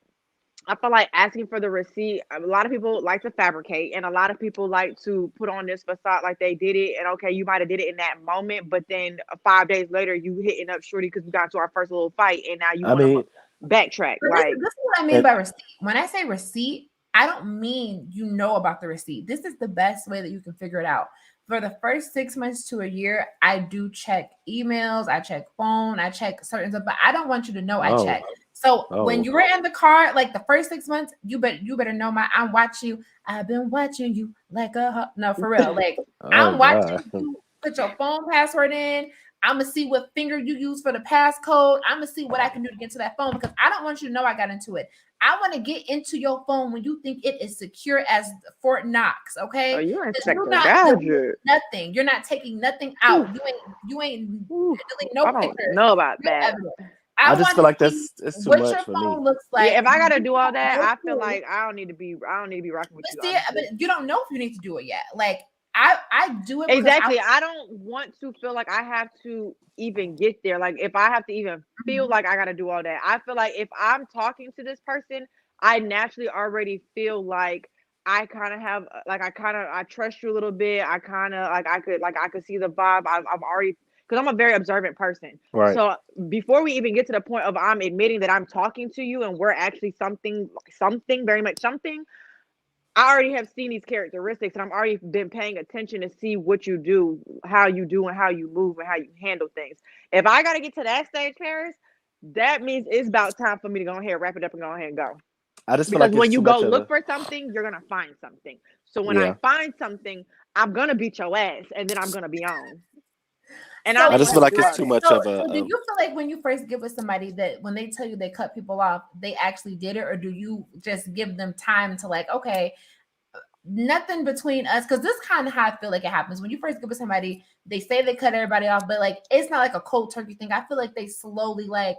I feel like asking for the receipt. A lot of people like to fabricate, and a lot of people like to put on this facade like they did it. And okay, you might have did it in that moment, but then 5 days later, you hitting up Shorty because we got into our first little fight, and now you I want to mean, backtrack. but Like, this is what I mean and by receipt. When I say receipt, I don't mean you know about the receipt. This is the best way that you can figure it out. For the first 6 months to a year, I do check emails, I check phone, I check certain stuff, but I don't want you to know I check. oh, So when oh, you were in the car, like the first 6 months, you better know I'm watching you. I've been watching you like no, for real. Like oh I'm God. watching you put your phone password in. I'm gonna see what finger you use for the passcode. I'm gonna see what I can do to get to that phone, because I don't want you to know I got into it. I want to get into your phone when you think it is secure as Fort Knox, oh, okay? you Because Inspector Gadget. nothing. You're not taking nothing out. You ain't Ooh, deleting no I don't pictures, know about no that. evidence. I I just want feel to like see that's too what your much for me. phone looks Yeah, like. if I gotta You do all don't that, know I feel who. like I don't need to be. I don't need to be rocking with But you, see, honestly. but you don't know if you need to do it yet. Like I do it because Exactly. I don't want to feel like I have to even get there. Like if I have to even feel like I got to do all that. I feel like if I'm talking to this person, I naturally already feel like I kind of have like I trust you a little bit. I kind of like I could see the vibe. I've already, because I'm a very observant person. Right. So before we even get to the point of I'm admitting that I'm talking to you and we're actually something very much something, I already have seen these characteristics, and I'm already been paying attention to see what you do, and how you move, and how you handle things. If I got to get to that stage, Paris, that means it's about time for me to go ahead, wrap it up, and go ahead and go. I just feel Because like it's when you too go much of look a for something, you're gonna find something. So when I yeah. find something, I'm gonna beat your ass, and then I'm gonna be on. And I So I don't just want feel to like do it's all too that. much of so do a you feel like when you first get with somebody that when they tell you they cut people off, they actually did it, or do you just give them time to like, okay, nothing between us? Because this kind of how I feel like it happens when you first get with somebody. They say they cut everybody off, but like it's not like a cold turkey thing. I feel like they slowly like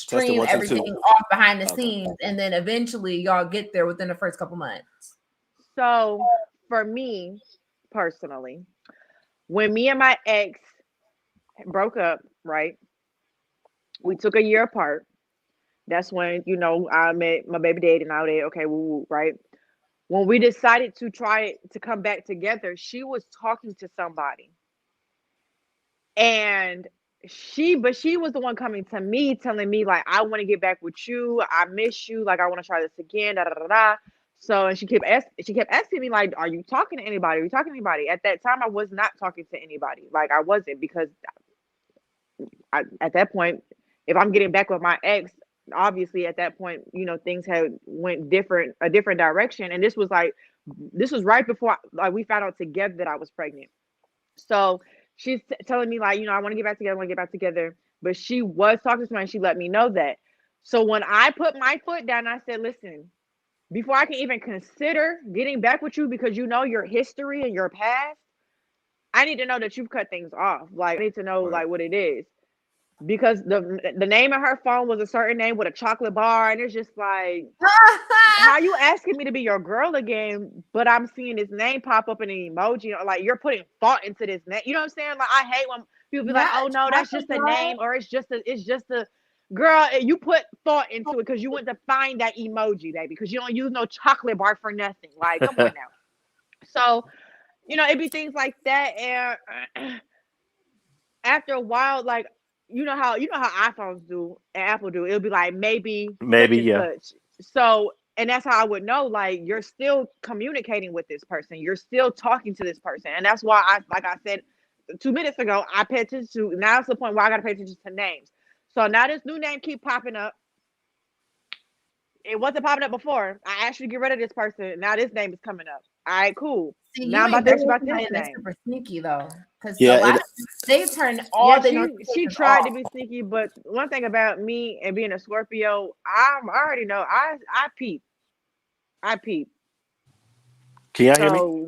testing stream 1 2 everything 2. off behind the Okay. scenes, and then eventually y'all get there within the first couple months. So for me personally, when me and my ex broke up, right? We took a year apart. That's when, I met my baby daddy and all that. Okay, woo, woo, right? When we decided to try to come back together, she was talking to somebody. And she was the one coming to me, telling me, like, I want to get back with you. I miss you. Like, I want to try this again. Da, da, da, da. So, and she kept asking me, like, are you talking to anybody? Are you talking to anybody? At that time, I was not talking to anybody. Like, I wasn't, because at that point, if I'm getting back with my ex, obviously at that point, things had went a different direction. And this was right before, like, we found out together that I was pregnant. So she's telling me, like, I want to get back together, I want to get back together. But she was talking to somebody, and she let me know that. So when I put my foot down, I said, listen, before I can even consider getting back with you, because your history and your past, I need to know that you've cut things off. Like, I need to know, Right. like, what it is. Because the name of her phone was a certain name with a chocolate bar, and it's just like, how you asking me to be your girl again, but I'm seeing this name pop up in an emoji, like, you're putting thought into this name. You know what I'm saying? Like, I hate when people be like, Not oh no, that's just a name, or it's just a girl. You put thought into it because you went to find that emoji, baby, because you don't use no chocolate bar for nothing. Like, come on now. So, it'd be things like that. And after a while, like, you know how iPhones do and Apple do, it'll be like, maybe such Maybe, and yeah. such. So, and that's how I would know, like, you're still communicating with this person, you're still talking to this person. And that's why, like I said 2 minutes ago, I pay attention to, now it's the point where I gotta pay attention to names. So now this new name keep popping up. It wasn't popping up before. I asked you to get rid of this person. Now this name is coming up. All right, cool. See, Now you I'm about ain't to been ask you with about this somebody that's name. super sneaky though, because a Yeah, lot it of they turn Yeah, all their she notifications tried to off. be sneaky, but one thing about me and being a Scorpio, I already know, I peep. I peep. can y'all hear me? So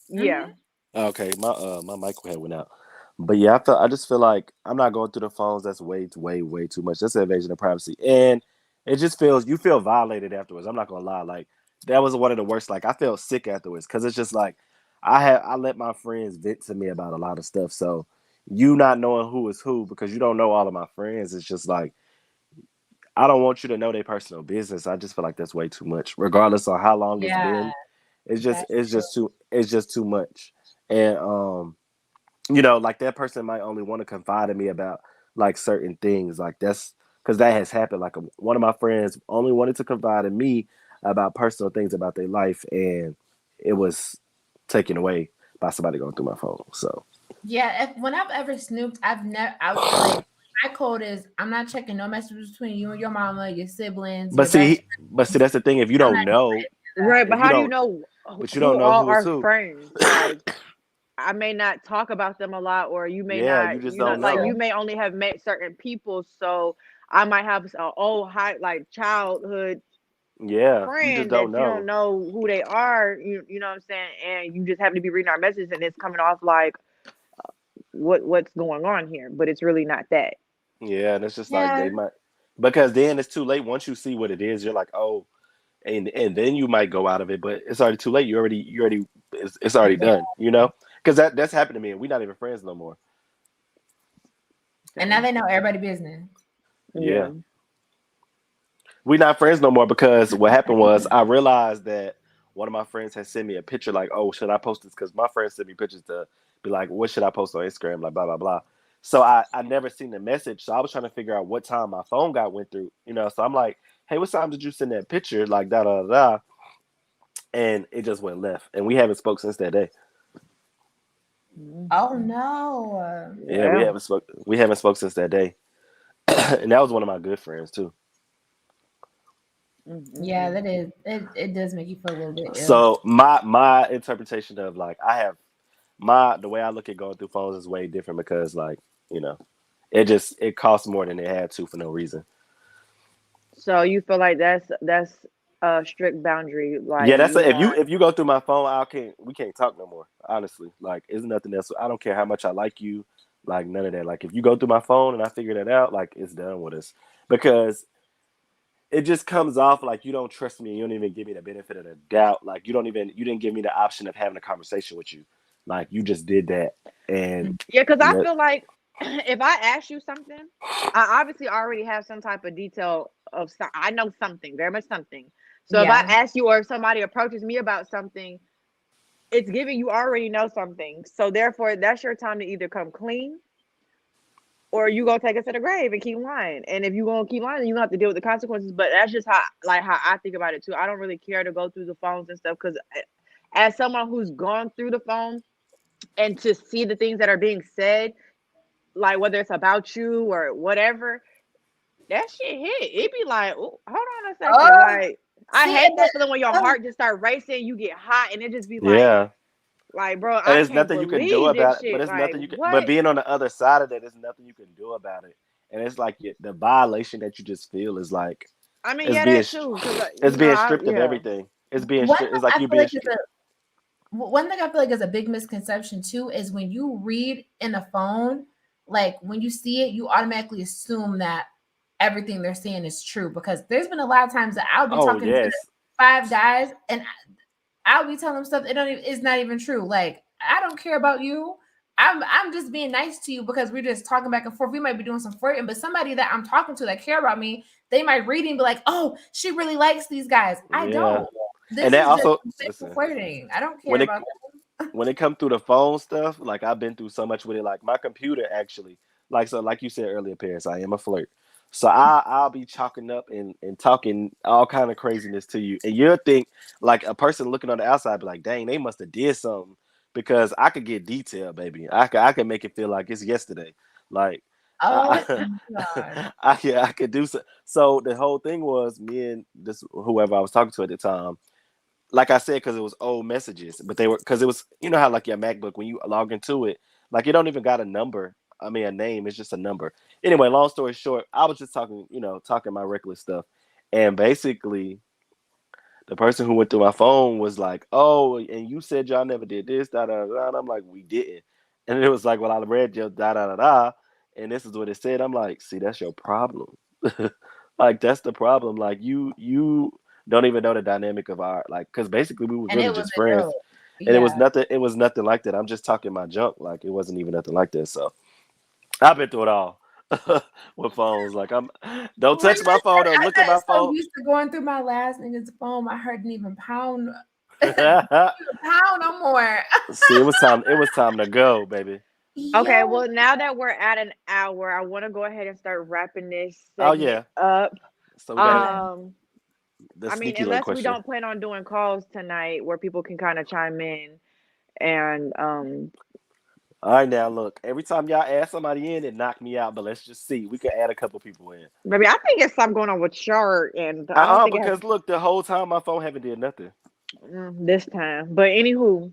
yeah. Hmm. Okay, my mic had went out. But yeah, I just feel like I'm not going through the phones. That's way too much. That's an invasion of privacy. And it just you feel violated afterwards. I'm not gonna lie. Like, that was one of the worst. Like, I felt sick afterwards, because it's just like, I let my friends vent to me about a lot of stuff. So you not knowing who is who, because you don't know all of my friends, it's just like, I don't want you to know their personal business. I just feel like that's way too much, regardless of how long it's Yeah, been. It's just that's true. it's just too much. And like, that person might only want to confide in me about, like, certain things. Like, that's because that has happened. Like, one of my friends only wanted to confide in me about personal things about their life, and it was taken away by somebody going through my phone. So Yeah, when I've ever snooped, I've never. Like, my code is I'm not checking no messages between you and your mama, your siblings, but your best see but see friends. that's the thing. If you I'm don't not doing know, Right, but if you how do you don't know but you don't who know all who is are who. friends? Like, I may not talk about them a lot, or you may Yeah, you not, just that. don't like, know. you True. may only have met certain people. So I might have a old high, like, childhood Yeah, you just friend don't that you don't know. know who they are. You know what I'm saying? And you just happen to be reading our messages, and it's coming off like, what's going on here? But it's really not that. Yeah, and it's just like, Yeah, they might, because then it's too late. Once you see what it is, you're like, oh, and then you might go out of it, but it's already too late. It's already yeah. done. Because that's happened to me, and we're not even friends no more. And now So they know everybody business. yeah. Yeah, we're not friends no more, because what happened was, I realized that one of my friends had sent me a picture, like, oh, should I post this? Because my friends sent me pictures to be like, what should I post on Instagram? Like, blah blah blah. So I never seen the message, so I was trying to figure out what time my phone got went through. So I'm like, hey, what time did you send that picture? Like, da da da. And it just went left, and we haven't spoke since that day. Oh Mhm. no. Yeah, Yeah. we haven't spoke since that day. And that was one of my good friends too. Yeah, Mm-mm-mm. that is. It does make you feel a little bit ill. So my interpretation of, like, I have my the way I look at going through phones is way different, because, like, you know it costs more than it had to, for no reason. So you feel like that's a strict boundary, Yeah, like, that's if you go through my phone, we can't talk no more. Honestly, like, it's nothing else. I don't care how much I like you, like, none of that. Like, if you go through my phone and I figure that out, like, it's done with us, because it just comes off like you don't trust me. And you don't even give me the benefit of the doubt. Like, you didn't give me the option of having a conversation with you. Like, you just did that, and yeah, because I yeah, feel like if I ask you something, I obviously already have some type of detail of I know something, very much something. So if I Yeah. ask you or if somebody approaches me about something, it's giving you already know something. So therefore, that's your time to either come clean or you gonna take us to the grave and keep lying. And if you gonna keep lying, then you gonna have to deal with the consequences. But that's just how I think about it too. I don't really care to go through the phones and stuff because as someone who's gone through the phone and to see the things that are being said, like whether it's about you or whatever, that shit hit. It be like, oh, hold on a second. Oh, Like I see, hate that feeling when your oh, heart just start racing, you get hot, and it just be Yeah. like, bro, And I there's can't nothing you can do believe this about it. But shit. it's Like nothing you can. But what? being on the other side of that, there's nothing you can do about it. And it's like the violation that you just feel is like I mean, it's yeah, being that too, because it's being stripped of yeah. everything. It's being one stripped. thing It's like I you feel being like stripped. one thing I feel like is a big misconception too is when you read in a phone, like when you see it, you automatically assume that everything they're saying is true because there's been a lot of times that I'll be Oh talking to yes. 5 guys and I'll be telling them stuff it's not even true. Like I don't care about you. I'm just being nice to you because we're just talking back and forth. We might be doing some flirting, but somebody that I'm talking to that care about me, they might read and be like, "Oh, she really likes these guys." I Yeah. don't. And This that is just also listen, flirting. I don't care when it about when it comes through the phone stuff, like I've been through so much with it. Like my computer actually, like so, like you said earlier, Paris, I am a flirt. So I'll be chalking up and talking all kind of craziness to you, and you'll think like a person looking on the outside be like, "Dang, they must have did something," because I could get detail, baby. I can make it feel like it's yesterday. Like Oh I my god. I could do so. So the whole thing was me and this whoever I was talking to at the time, like I said, because it was old messages, but they were because it was how like your MacBook when you log into it, like it don't even got a number. I mean a name, it's just a number. Anyway, long story short, I was just talking, talking my reckless stuff, and basically the person who went through my phone was like, "Oh, and you said y'all never did this, da da da." And I'm like, "We didn't," and it was like, "Well, I read your da da da da," and this is what it said. I'm like, "See, that's your problem." Like that's the problem. Like you don't even know the dynamic of our like because basically we was And really it was just a friends, joke. and it was Yeah. nothing. It was nothing like that. I'm just talking my junk. Like it wasn't even nothing like that. So I've been through it all with phones. Like don't touch my phone. Don't I look at my got so phone. used to going through my last nigga's phone, my heart didn't even pound. See, Pound no more. it was time. It was time to go, baby. Okay, Yo, well, now that we're at an hour, I want to go ahead and start wrapping this Oh segment yeah. up. So we got okay. Um, the I mean, sneaky link unless we question. don't plan on doing calls tonight where people can kind of chime in and All right, now look. Every time y'all add somebody in, it knocked me out. But let's just see. We can add a couple people in. maybe I think it's something going on with chart, and I don't think it has Because look, the whole time my phone haven't did nothing. this time. But anywho,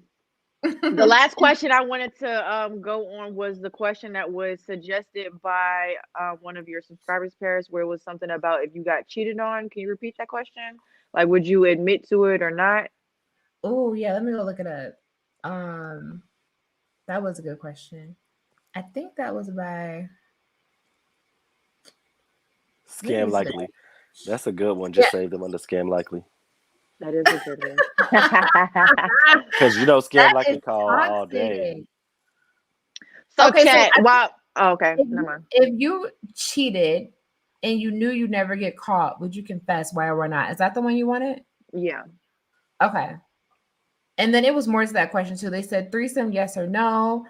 the last question I wanted to go on was the question that was suggested by one of your subscribers, Paris, where it was something about if you got cheated on. Can you repeat that question? Like, would you admit to it or not? Oh yeah, let me go look it up. Um, that was a good question. I think that was by. I think it Scam was. likely. That's a good one. Yeah. Just save them under scam likely. That is a good one. Because scam That is likely call all day. toxic. So, Okay, so chat. Wow. Oh, okay, never mind. if you cheated and you knew you'd never get caught, would you confess why or why not? Is that the one you wanted? Yeah. Okay. And then it was more to that question too. They said threesome, yes or no.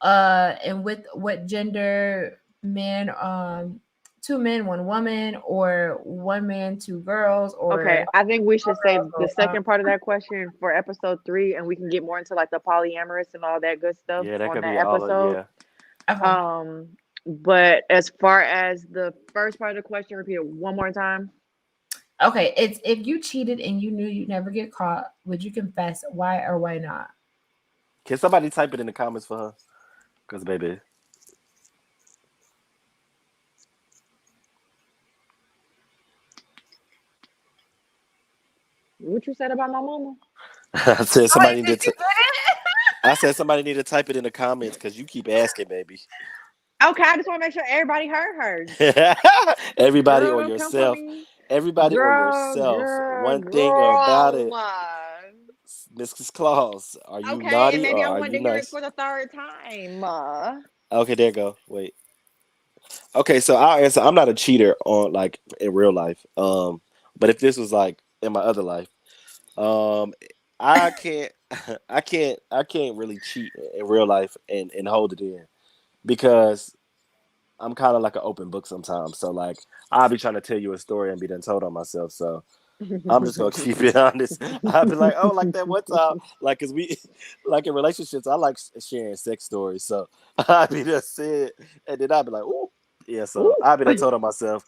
And with what gender, men, 2 men, 1 woman, or 1 man, 2 girls, or Okay, I think we should girls, save the or second part of that question for episode 3, and we can get more into like the polyamorous and all that good stuff Yeah, that on could that be all of, episode. yeah. okay. But as far as the first part of the question, repeat it one more time. Okay, it's if you cheated and you knew you'd never get caught, would you confess why or why not? Can somebody type it in the comments for her? Because, baby. What you said about my mama? I said Oh, somebody did need you to. get it? I said somebody need to type it in the comments because you keep asking, baby. Okay, I just want to make sure everybody heard hers. Everybody Girl, or don't come for yourself. me. Everybody or Girl, yourself. girl, One thing or about girl. it. Mrs. Claus, are you Okay, and naughty maybe or I are wanted you to hear it nice? for the third time. Okay, there you go. Wait. Okay, so I'll answer. I'm not a cheater on like in real life. But if this was like in my other life, um, I can't, I can't really cheat in real life and hold it in because I'm kind of like an open book sometimes. So like I'll be trying to tell you a story and be done told on myself. So I'm just gonna keep it honest. I'll be like, oh, like that one time, like, cause we, like in relationships, I like sharing sex stories. So I'll be just said, and then I'll be like, oh, yeah. So Ooh. I'll be done told on myself.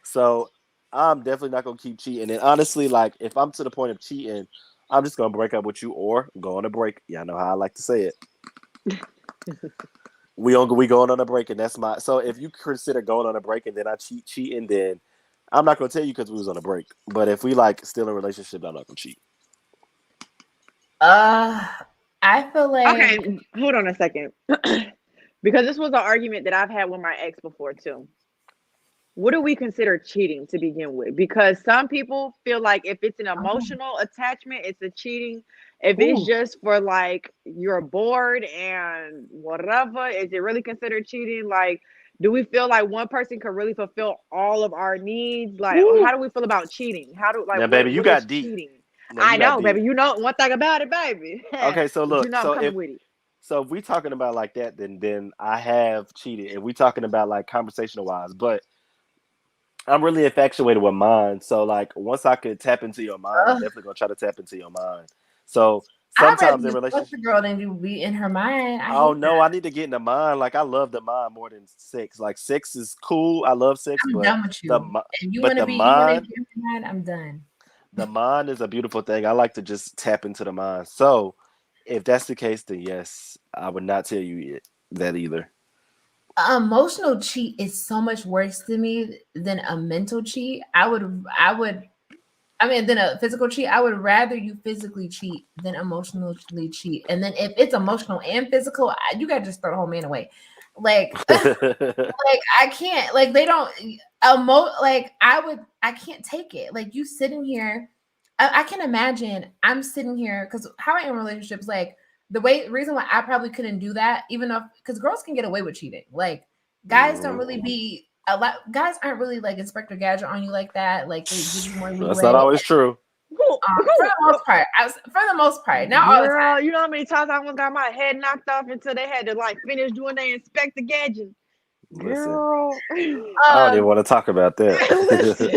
So I'm definitely not gonna keep cheating. And honestly, like, if I'm to the point of cheating, I'm just gonna break up with you or go on a break. Y'all know how I like to say it. We going on a break, and that's my. So if you consider going on a break and then I cheating, then I'm not gonna tell you because we was on a break. But if we like still in a relationship, I'm not gonna cheat. Uh, I feel like Okay, hold on a second. Because this was an argument that I've had with my ex before too. What do we consider cheating to begin with? Because some people feel like if it's an emotional attachment, it's a cheating. If it's Ooh. just for like you're bored and whatever, is it really considered cheating? Like, do we feel like one person can really fulfill all of our needs? Like, Ooh. how do we feel about cheating? How do like Now, baby, you what is got deep. cheating? Now you I got know, deep. baby. You know one thing about it, baby. Okay, so But you look, know I'm coming with it. so if we talking about like that, then I have cheated. If we talking about like conversational wise, but I'm really infatuated with mine. So like once I could tap into your mind, I'm ugh, definitely gonna try to tap into your mind. So I'd rather sometimes in you fuck relationships, the girl than you be in her mind. I oh hate no, that. I need to get in the mind. Like I love the mind more than sex. Like sex is cool. I love sex, I'm but done with the you. And but you want to be in her mind. I'm done. the mind is a beautiful thing. I like to just tap into the mind. So if that's the case, then yes, I would not tell you that either. Emotional cheat is so much worse to me than a mental cheat. I mean, than a physical cheat. I would rather you physically cheat than emotionally cheat. And then if it's emotional and physical, you gotta just throw the whole man away. Like, like I can't. Like they don't like I can't take it. Like you sitting here. I can imagine I'm sitting here because how I am in relationships, like reason why I probably couldn't do that, even though because girls can get away with cheating. Like guys don't Mhm. really be a lot. Guys aren't really like Inspector Gadget on you like that. Like they give you more That's not leeway. always true. Who, For who, the most part, for the most part, not all the time. girl, you know how many times I almost got my head knocked off until they had to like finish doing their inspect the gadget. Listen, Girl, I don't even Um, want to talk about that. listen.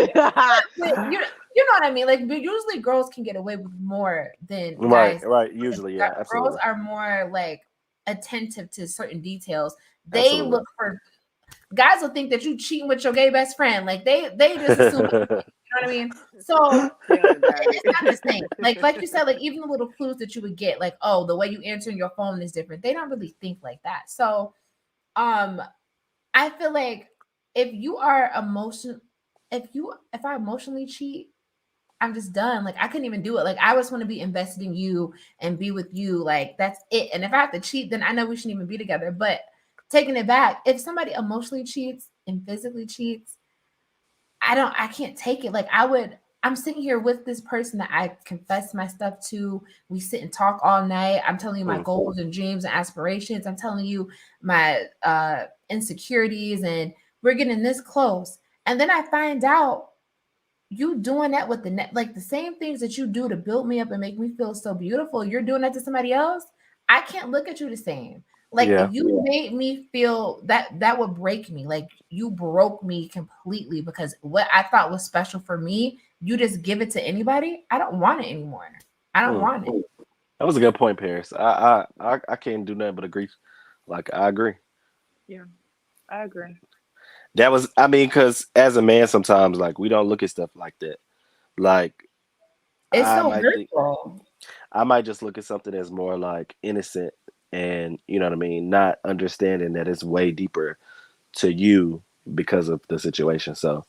but you know what I mean. Like usually girls can get away with more than Right, guys. right. Usually, yeah, Girls absolutely, are more like attentive to certain details. They absolutely. look for guys will think that you cheating with your gay best friend. Like they just assume you know what I mean. So Tell me about it's not the same. it. Like you said, like even the little clues that you would get, like oh the way you answer your phone is different. They don't really think like that. So um I feel like if you are emotion if I emotionally cheat, I'm just done. Like I couldn't even do it. Like I just want to be invested in you and be with you. Like that's it. And if I have to cheat, then I know we shouldn't even be together. But taking it back, if somebody emotionally cheats and physically cheats, I can't take it. Like I'm sitting here with this person that I confess my stuff to. We sit and talk all night. I'm telling you my Mm. goals and dreams and aspirations. I'm telling you my insecurities and we're getting this close. And then I find out you doing that with the net, like the same things that you do to build me up and make me feel so beautiful, you're doing that to somebody else. I can't look at you the same. Like if Yeah. you made me feel that would break me. Like you broke me completely because what I thought was special for me, you just give it to anybody. I don't want it anymore. I don't Mm. want it. That was a good point, Paris. I can't do nothing but agree. Like I agree. Yeah, I agree. That was I mean, because as a man, sometimes like we don't look at stuff like that. Like It's I so might think hurtful. I might just look at something as more like innocent, and you know what I mean, not understanding that it's way deeper to you because of the situation. So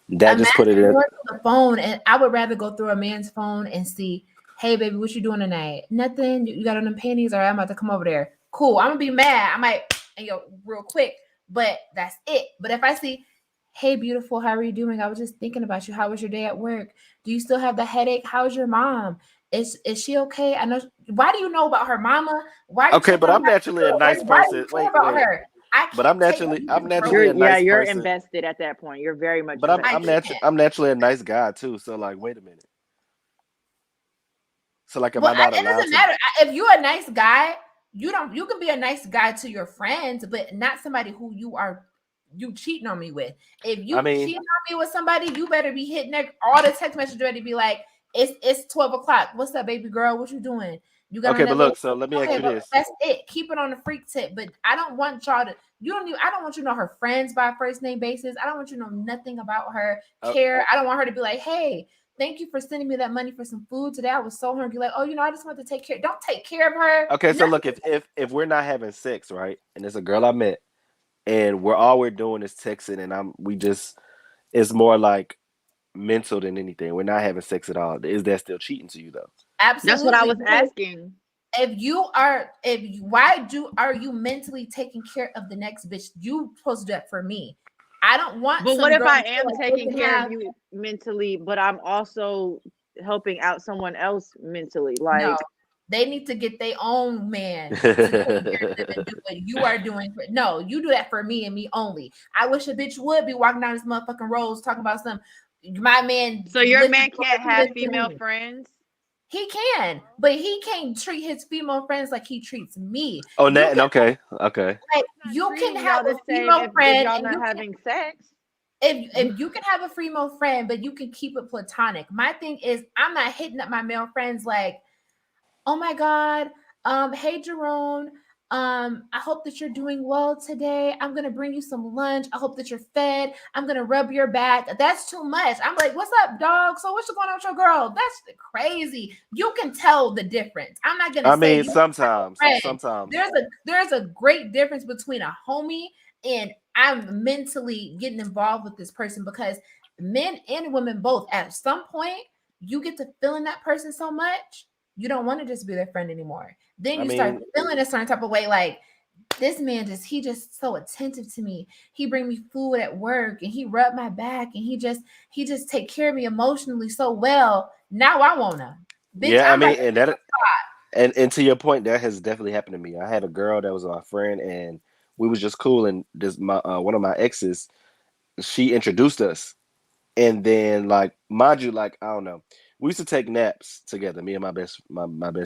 that just put it Imagine in. going through the phone, and I would rather go through a man's phone and see, hey, baby, what you doing tonight? Nothing. You got on them panties? All right, I'm about to come over there. Cool. I'm gonna be mad. I might, and yo, real quick, but that's it. But if I see, hey, beautiful, how are you doing? I was just thinking about you. How was your day at work? Do you still have the headache? How's your mom? Is she okay? I know. Why do you know about her mama? Why are you Okay, checking but on I'm her? naturally a nice Why do you person. care Wait, about wait. her? I But can't take I'm you naturally broke. a nice You're person. invested at that point. You're very much But I invested. can't. I'm naturally a nice guy too. So like, wait a minute. So like, am Well, I not it allowed doesn't to? matter if you're a nice guy. You can be a nice guy to your friends, but not somebody who you cheating on me with. If I you mean, cheating on me with somebody, you better be hitting all the text messages ready to be like, it's 12 o'clock. What's up, baby girl? What you doing? You got on okay, that but little look. So let me ask okay, you but this. that's it. Keep it on the freak tip. But I don't want y'all to. You don't need. I don't want you to know her friends by first name basis. I don't want you to know nothing about her. Uh, Care. I don't want her to be like, hey, thank you for sending me that money for some food today. I was so hungry. Like, oh, I just want to take care. Don't take care of her. okay, so No, look, if we're not having sex, right, and it's a girl I met, and we're doing is texting, and we just it's more like mental than anything. We're not having sex at all. Is that still cheating to you though? That's what I absolutely. was asking. Are you mentally taking care of the next bitch? You supposed to do that for me. I don't want But what some if girl I to feel am like they taking can care of have you mentally, but I'm also helping out someone else mentally? no. Like, They need to get their own man to take care of them and do what you are doing. No, you do that for me and me only. I wish a bitch would be walking down this motherfucking roads talking about some my man so your listen man can't have to female me. friends? He can, but he can't treat his female friends like he treats me. Oh, You that can okay, okay. like Not you can treating have y'all a the same female if friend y'all and not you can having sex. if you can have a female friend, but you can keep it platonic. My thing is I'm not hitting up my male friends like, oh my God, hey Jerome, I hope that you're doing well today. I'm gonna bring you some lunch. I hope that you're fed. I'm gonna rub your back. That's too much. I'm like, what's up, dog? So what's going on with your girl? That's crazy. You can tell the difference. I'm not gonna I say mean, you have a friend. sometimes. There's a great difference between a homie and I'm mentally getting involved with this person because men and women both at some point you get to feeling that person so much you don't want to just be their friend anymore. Then I you start mean, feeling a certain type of way, like this man he just so attentive to me. He bring me food at work and he rub my back and he just take care of me emotionally so well. Now I wanna, bitch. yeah, I I'm right mean, and here. that and to your point, that has definitely happened to me. I had a girl that was my friend, and we was just cool. And this my one of my exes, she introduced us, and then like mind you, like I don't know, we used to take naps together. Me and my best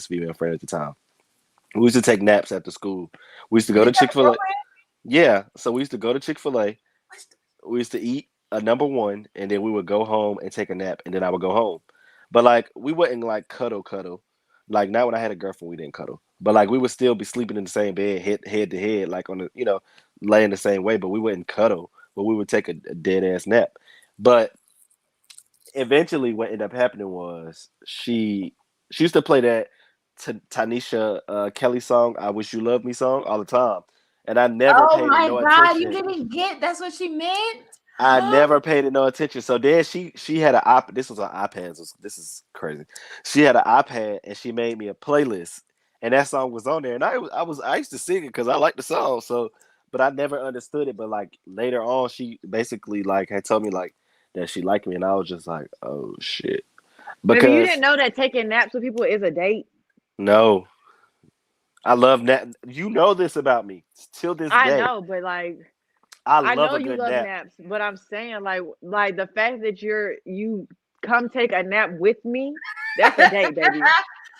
female friend at the time. We used to take naps after school. We used to go Did to you have a Chick-fil-A. girlfriend? Yeah, so we used to go to Chick-fil-A. We used to eat a number one, and then we would go home and take a nap, and then I would go home. But like we wouldn't like cuddle. Like not when I had a girlfriend, we didn't cuddle. But like we would still be sleeping in the same bed, head to head, like on the laying the same way. But we wouldn't cuddle. But we would take a dead ass nap. But eventually, what ended up happening was she used to play that Tanisha Kelly song, "I Wish You Loved Me" song all the time, and I never Oh paid it my no God, you attention. didn't get that's what she meant? I never paid it no attention. So then she had an iPad. This was on iPads. This is crazy. She had an iPad and she made me a playlist, and that song was on there. And I used to sing it because I liked the song. So, but I never understood it. But like later on, she basically like had told me like that she liked me, and I was just like, oh shit. Baby, you Because didn't know that taking naps with people is a date. no, I love nap. You know this about me till this I day. know, but like I I love know a you good love nap. naps, but I'm saying like the fact that you come take a nap with me, that's a date, baby.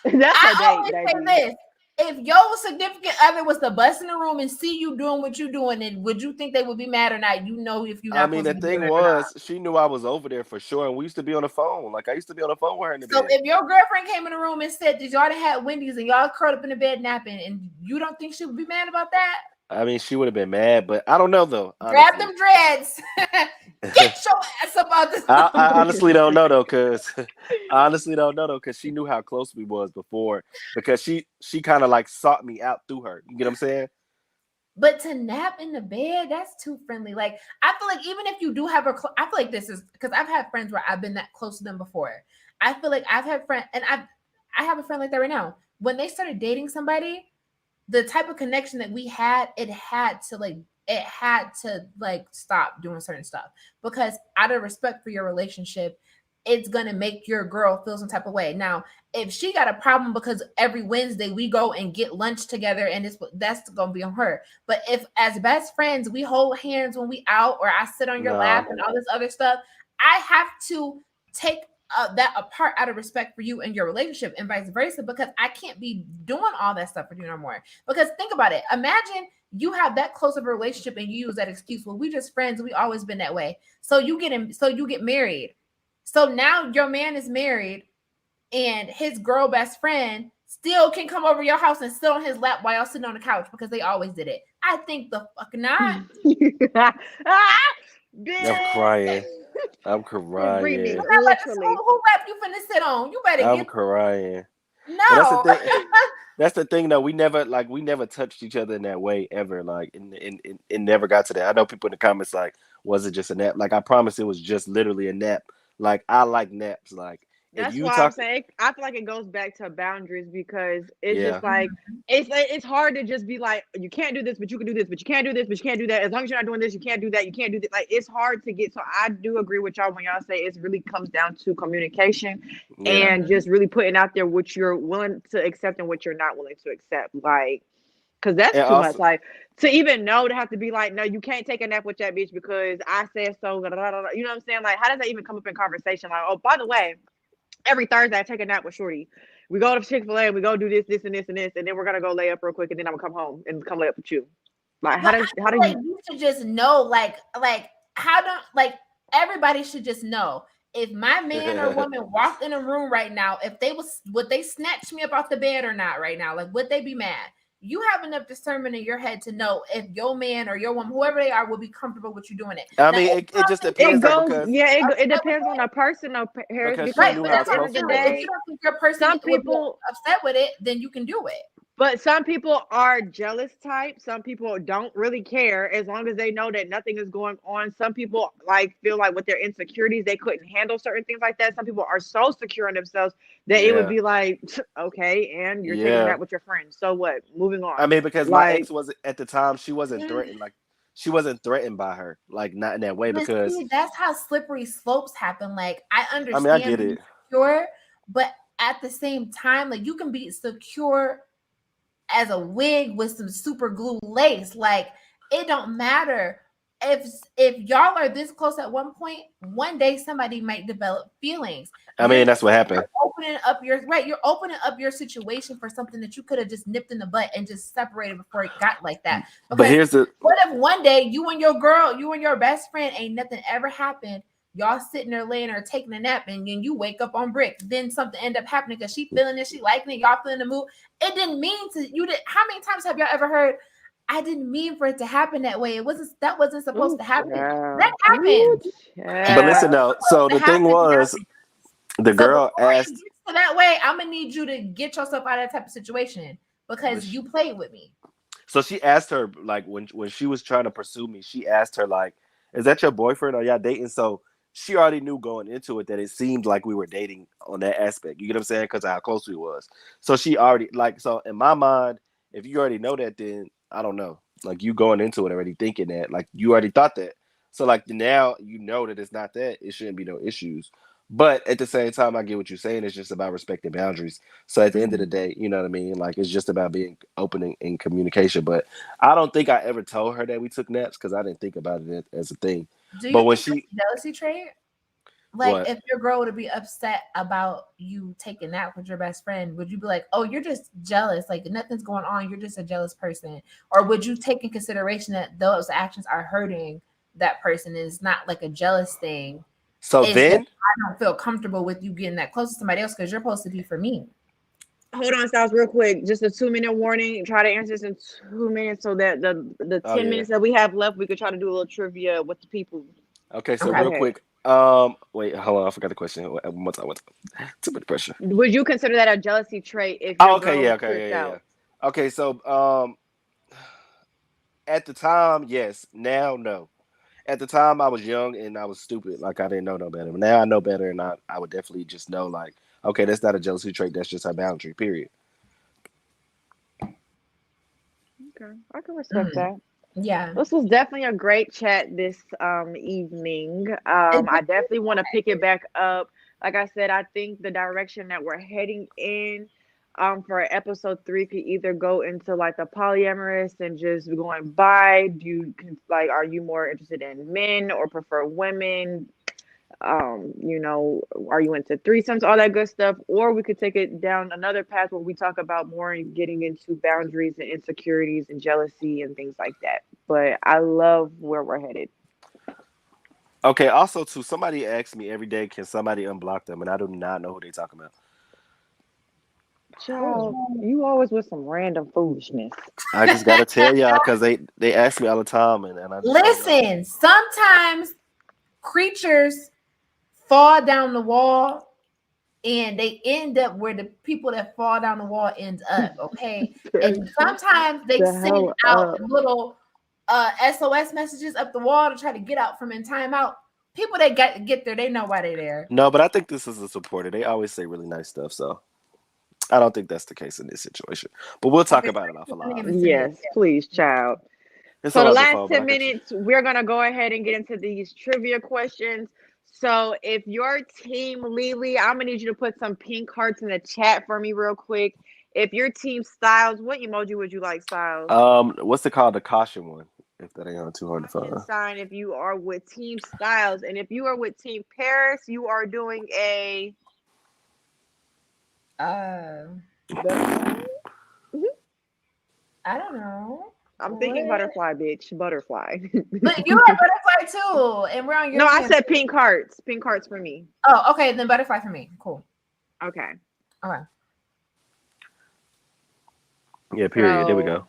That's a I date, always say baby. this. If your significant other was to bust in the room and see you doing what you're doing, then would you think they would be mad or not? You know if you're I not mean, supposed to the be doing thing it or not. was, she knew I was over there for sure, and we used to be on the phone. Like I used to be on the phone with her in the So bed. if your girlfriend came in the room and said that y'all done had Wendy's and y'all curled up in the bed napping, and you don't think she would be mad about that? I mean, she would have been mad, but I don't know though. Grab Honestly, them dreads. Get your ass up out this I room. honestly don't know though, cause I honestly don't know though, cause she knew how close we was before. Because she kind of like sought me out through her. You get what I'm saying? But to nap in the bed, that's too friendly. Like I feel like even if you do have I feel like this is because I've had friends where I've been that close to them before. I feel like I've had friends, and I have a friend like that right now. When they started dating somebody, the type of connection that we had, it had to like stop doing certain stuff because out of respect for your relationship, it's gonna make your girl feel some type of way. Now, if she got a problem because every Wednesday we go and get lunch together, and that's gonna be on her. But if as best friends we hold hands when we out, or I sit on your lap and all this other stuff, I have to take that apart out of respect for you and your relationship, and vice versa, because I can't be doing all that stuff for you no more. Because think about it. Imagine you have that close of a relationship and you use that excuse. Well, we just friends. We always been that way. So you get married. So now your man is married, and his girl best friend still can come over your house and sit on his lap while y'all sitting on the couch because they always did it. I think the fuck not. I'm crying. I'm crying. Literally. Who lap you finna sit on? You better I'm crying. No. But that's the thing. That's the thing, though. We never touched each other in that way ever. Like, it never got to that. I know people in the comments like, was it just a nap? Like, I promise it was just literally a nap. Like, I like naps. Like, that's if you why talk, I'm saying I feel like it goes back to boundaries, because it's yeah, just like it's hard to just be like, you can't do this, but you can do this, but you can't do this, but you can't do that. As long as you're not doing this, you can't do that. You can't do that. Like, it's hard to get. So I do agree with y'all when y'all say it really comes down to communication yeah. and just really putting out there what you're willing to accept and what you're not willing to accept. Like, because that's And too much. also, Like, to even know, to have to be like, no, you can't take a nap with that bitch because I said so. You know what I'm saying? Like, how does that even come up in conversation? Like, oh, by the way, every Thursday I take a nap with Shorty. We go to Chick-fil-A, we go do this, this, and this, and this, and then we're gonna go lay up real quick, and then I'm gonna come home and come lay up with you. Like, how do you should just know, like how don't, like, everybody should just know, if my man or woman walked in a room right now, if they would they snatch me up off the bed or not right now? Like, would they be mad? You have enough discernment in your head to know if your man or your woman, whoever they are, will be comfortable with you doing it. I Now, mean, it just depends, though, because it depends on the person, Harris, because she because knew but how at the end of the explosive it was. if day, you don't think your person some would be people, upset with it, then you can do it. but some people are jealous type. Some people don't really care as long as they know that nothing is going on. Some people like feel like with their insecurities they couldn't handle certain things like that. Some people are so secure in themselves that it would be like, okay, and you're taking a nap with your friends. So what? Moving on. I mean, because my Like, ex was at the time, she wasn't threatened. Like, she wasn't threatened by her. Like, not in that way, but because see, that's how slippery slopes happen. Like, I I mean, I understand get being it. secure, but at the same time, like, you can be secure as a wig with some super glue lace. Like, it don't matter if y'all are this close at one point. One day somebody might develop feelings. I mean, that's what happened. You're opening up your situation for something that you could have just nipped in the butt and just separated before it got like that. Because But here's the what if one day you and your best friend, ain't nothing ever happened, y'all sitting there laying or taking a nap, and then you wake up on brick, then something end up happening because she feeling it, she liking it, y'all feeling the mood. It didn't mean to. You did. How many times have y'all ever heard, I didn't mean for it to happen that way? That wasn't supposed to happen. That happened. But listen, though. So the thing was, the girl asked, it gets to that way, I'm gonna need you to get yourself out of that type of situation because you played with me. So she asked her, like, when she was trying to pursue me, she asked her, like, is that your boyfriend? Are y'all dating? So she already knew going into it that it seemed like we were dating on that aspect. You get what I'm saying? Because of how close we was. So she already, like, so in my mind, if you already know that, then I don't know. Like, you going into it already thinking that, like, you already thought that. So, like, now you know that it's not that. It shouldn't be no issues. But at the same time, I get what you're saying. It's just about respecting boundaries. So at the end of the day, you know what I mean? Like, it's just about being open in communication. But I don't think I ever told her that we took naps because I didn't think about it as a thing. Do you But when think it's a jealousy trait? Like, what? if your girl would be upset about you taking a nap with your best friend, would you be like, oh, you're just jealous, like nothing's going on, you're just a jealous person? Or would you take in consideration that those actions are hurting that person, and it's not like a jealous thing? So It's then, just, I don't feel comfortable with you getting that close to somebody else because you're supposed to be for me. hold on, Styles, real quick. Just a 2-minute warning. Try to answer this in 2 minutes so that the 10 minutes that we have left, we could try to do a little trivia with the people. Okay, so Okay. real quick. Wait, hold on, I forgot the question. One more time. Too much pressure. Would you consider that a jealousy trait if your girl Yeah, tripped out? Okay, so at the time, yes. Now, no. At the time, I was young and I was stupid. Like, I didn't know no better. But now I know better, and I would definitely just know, like, okay, that's not a jealousy trait. That's just her boundary. Period. Okay, I can respect that. Yeah. This was definitely a great chat this evening. I definitely want to pick it back up Like I said, I think the direction that we're heading in for episode 3 could either go into like the polyamorous and just going by. Like, are you more interested in men or prefer women? Are you into threesomes, all that good stuff? Or we could take it down another path where we talk about more and getting into boundaries and insecurities and jealousy and things like that. But I love where we're headed. Okay, also too, somebody asks me every day, can somebody unblock them? And I do not know who they talking about. Child, you always with some random foolishness. I just gotta tell y'all because they ask me all the time, and I just listen. Sometimes creatures fall down the wall, and they end up where the people that fall down the wall end up. Okay, and sometimes they send out little SOS messages up the wall to try to get out from in timeout. People that get there, they know why they're there. No, but I think this is a supporter. They always say really nice stuff, so I don't think that's the case in this situation. But we'll talk about it off a lot. Yes, please, child. So the last 10 minutes, we're going to go ahead and get into these trivia questions. So if your team Lily, I'm going to need you to put some pink hearts in the chat for me real quick. If your team Styles, what emoji would you like, Styles? What's it called? The caution one, if that ain't too hard to find. Sign if you are with team Styles. And if you are with team Paris, you are doing a... I don't know. I'm thinking butterfly, bitch. Butterfly. But you are butterfly too, and we're on your. No, I said pink hearts. Pink hearts for me. Oh, okay. Then butterfly for me. Cool. Okay. Okay. Yeah. Period. There we go.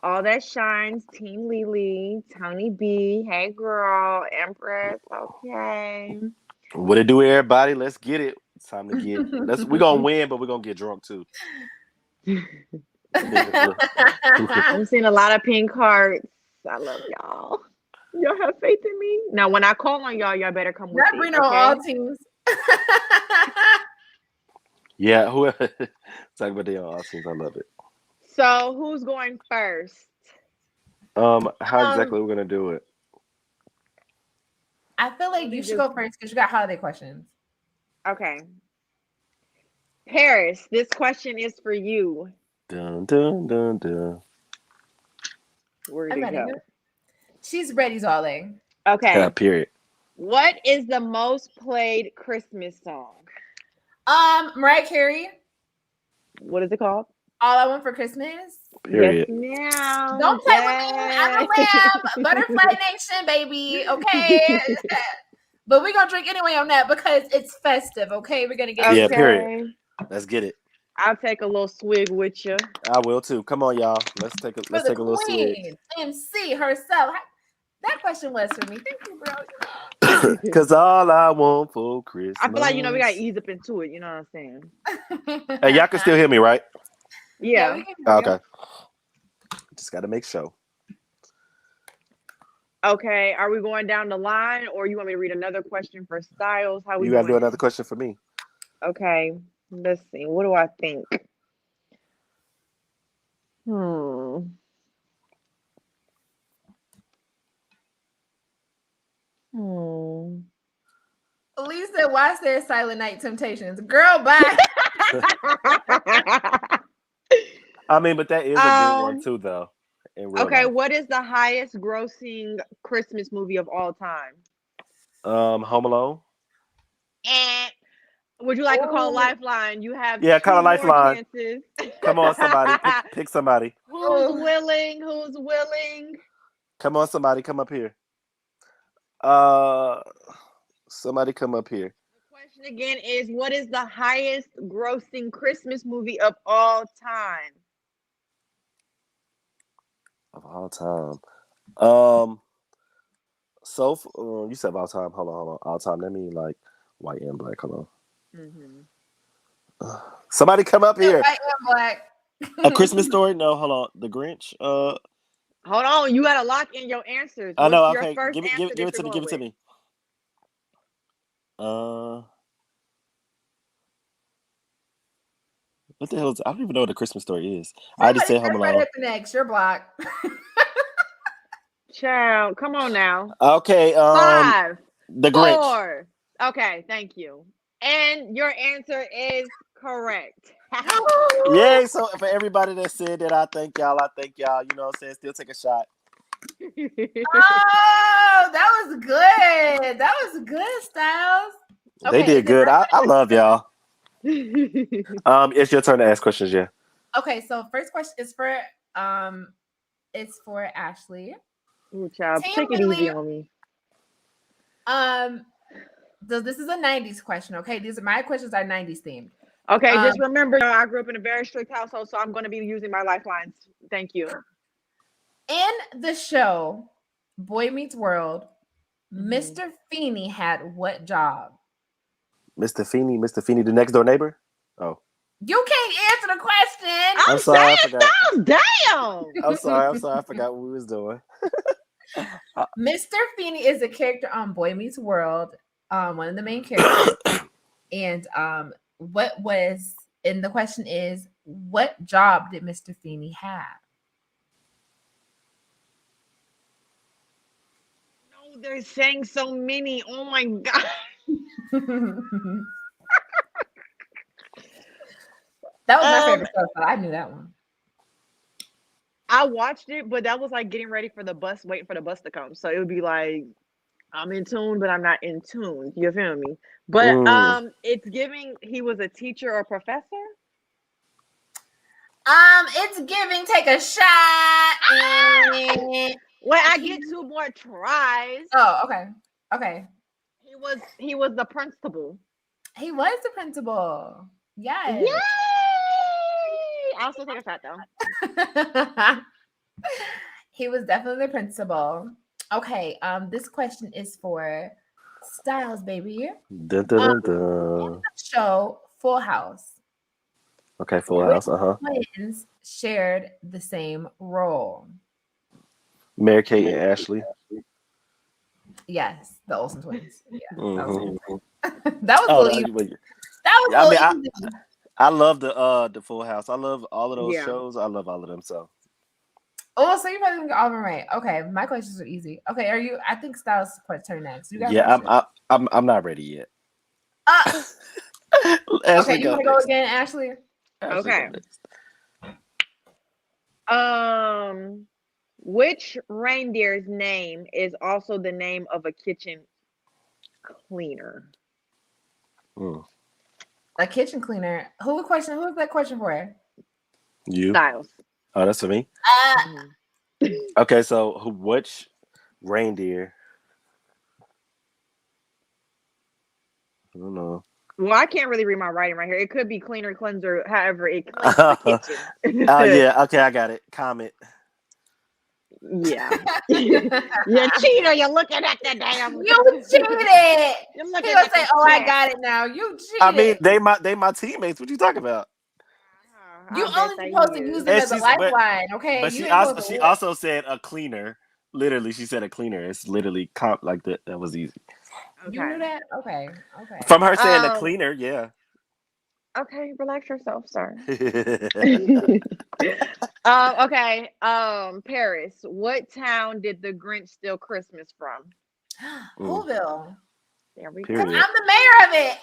All that shines. Team Lily, Tony B. Hey, girl. Empress. Okay. What it do, everybody? Let's get it. It's time to get. We're gonna win, but we're gonna get drunk too. I'm seeing a lot of pink hearts. I love y'all. Y'all have faith in me. Now, when I call on y'all better come with me. Bring on all teams. Yeah, whoever talk about the all teams, I love it. So, who's going first? How exactly we're gonna do it? I feel like you should go first because you got holiday questions. Okay. Paris, this question is for you. Dun dun dun dun. Where did it go? She's ready, darling. Okay. Yeah, period. What is the most played Christmas song? Mariah Carey. What is it called? All I Want for Christmas. Period. Yes, ma'am. Don't play with me. I'm a lamb. Butterfly Nation, baby. Okay. But we're gonna drink anyway on that because it's festive. Okay, we're gonna get yeah. Period. Let's get it. I'll take a little swig with you. I will too. Come on, y'all. Let's take a little swig. MC herself. That question was for me. Thank you, bro. Cause all I want for Christmas. I feel like we gotta ease up into it. You know what I'm saying? Hey, y'all can still hear me, right? Yeah. Okay. Just gotta make sure. Okay, are we going down the line, or you want me to read another question for Styles? How we? You gotta do another question for me. Okay, let's see. What do I think? Elise said, "Why there Silent Night Temptations?" Girl, bye. I mean, but that is a good one too, though. Okay, what is the highest grossing Christmas movie of all time? Home Alone. And would you like to call a lifeline? You have call a lifeline. Come on, somebody, pick somebody. Who's willing? Who's willing? Come on, somebody, come up here. Somebody come up here. The question again is, what is the highest grossing Christmas movie of all time? Of all time. So you said of all time. Hold on. All time. That means like white and black. Hold on. Somebody come up here. White and black. A Christmas Story? No, hold on. The Grinch. Hold on. You gotta lock in your answers. I know. Okay. Give it to me. Give it to me. What the hell is? I don't even know what a Christmas Story is. I just said Home Alone. Right up next, you're blocked. Child, come on now. Okay. 5, The 4, Grinch. Okay, thank you. And your answer is correct. Yay! So for everybody that said that, I thank y'all. I thank y'all. You know what I'm saying? Still take a shot. Oh, that was good. That was good, Styles. They Okay, did good. I love y'all. It's your turn to ask questions, yeah. okay, so first question is for it's for Ashley. Ooh, child, Team take it easy Lily. on me. So this is a 90s question, okay? These are my questions are 90s themed. Okay, just remember, I grew up in a very strict household, so I'm going to be using my lifelines. Thank you. In the show Boy Meets World, Mr. Feeney had what job? Mr. Feeney, the next door neighbor? Oh. You can't answer the question. I'm sorry, I forgot. Damn. I'm sorry, I forgot what we was doing. Mr. Feeney is a character on Boy Meets World, one of the main characters. And what was, and the question is, what job did Mr. Feeney have? No, they're saying so many. Oh my god. That was my favorite show, so I knew that one. I watched it, but that was like getting ready for the bus, waiting for the bus to come. So it would be like, I'm in tune, but I'm not in tune. You feel me? But it's giving he was a teacher or professor. It's giving take a shot. Well, I get 2 more tries. Oh, okay. Okay. He was the principal. He was the principal. Yes. Yay! I'll still take a shot though. He was definitely the principal. Okay, this question is for Styles, baby. Dun, dun, dun, dun. Show Full House. Okay, Full House, Twins shared the same role. Mary Kate and Ashley. Yes, the Olsen twins. Yeah, Mm-hmm. that was a little easy. That was a little easy. I love the Full House. I love all of those shows. I love all of them. So. Oh, so you probably didn't get all of them right. Okay, my questions are easy. Okay, are you? I think Styles turn next. You got I'm not ready yet. Okay, you want to go again, Ashley? Okay. Which reindeer's name is also the name of a kitchen cleaner? A kitchen cleaner. Who is that question for? You. Styles. Oh, that's for me. Okay, so which reindeer? I don't know. Well, I can't really read my writing right here. It could be cleaner, cleanser, however it cleans the kitchen. Oh yeah, okay, I got it. Comet. Yeah. You cheater, you're looking at the damn. You cheated. You're looking He would say, "Oh, I got it now." You cheated. I mean, they my teammates. What you talking about? You only supposed to use them as a lifeline, okay? But she also said a cleaner. Literally, she said a cleaner. It's literally like that. That was easy. Okay. You knew that? Okay. From her saying a cleaner, yeah. Okay, relax yourself, sir. Okay. Paris. What town did the Grinch steal Christmas from? Whoville. There we go. I'm the mayor of it.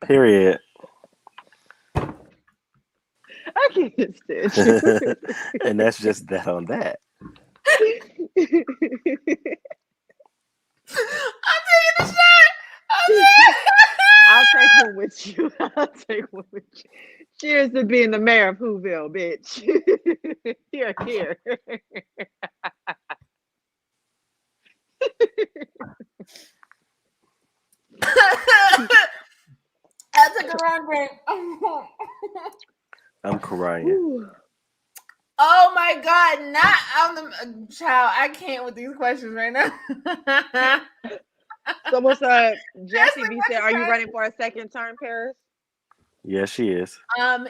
Period. I can't stand you. And that's just that on that. I'm taking the shot. I'll take one with you. I'll take one with you. Cheers to being the mayor of Whoville, bitch. Here. I took a wrong drink. I'm crying. Oh my god, not on the child. I can't with these questions right now. So what's Jesse B said, are you running for a second term, Paris? Yes, she is.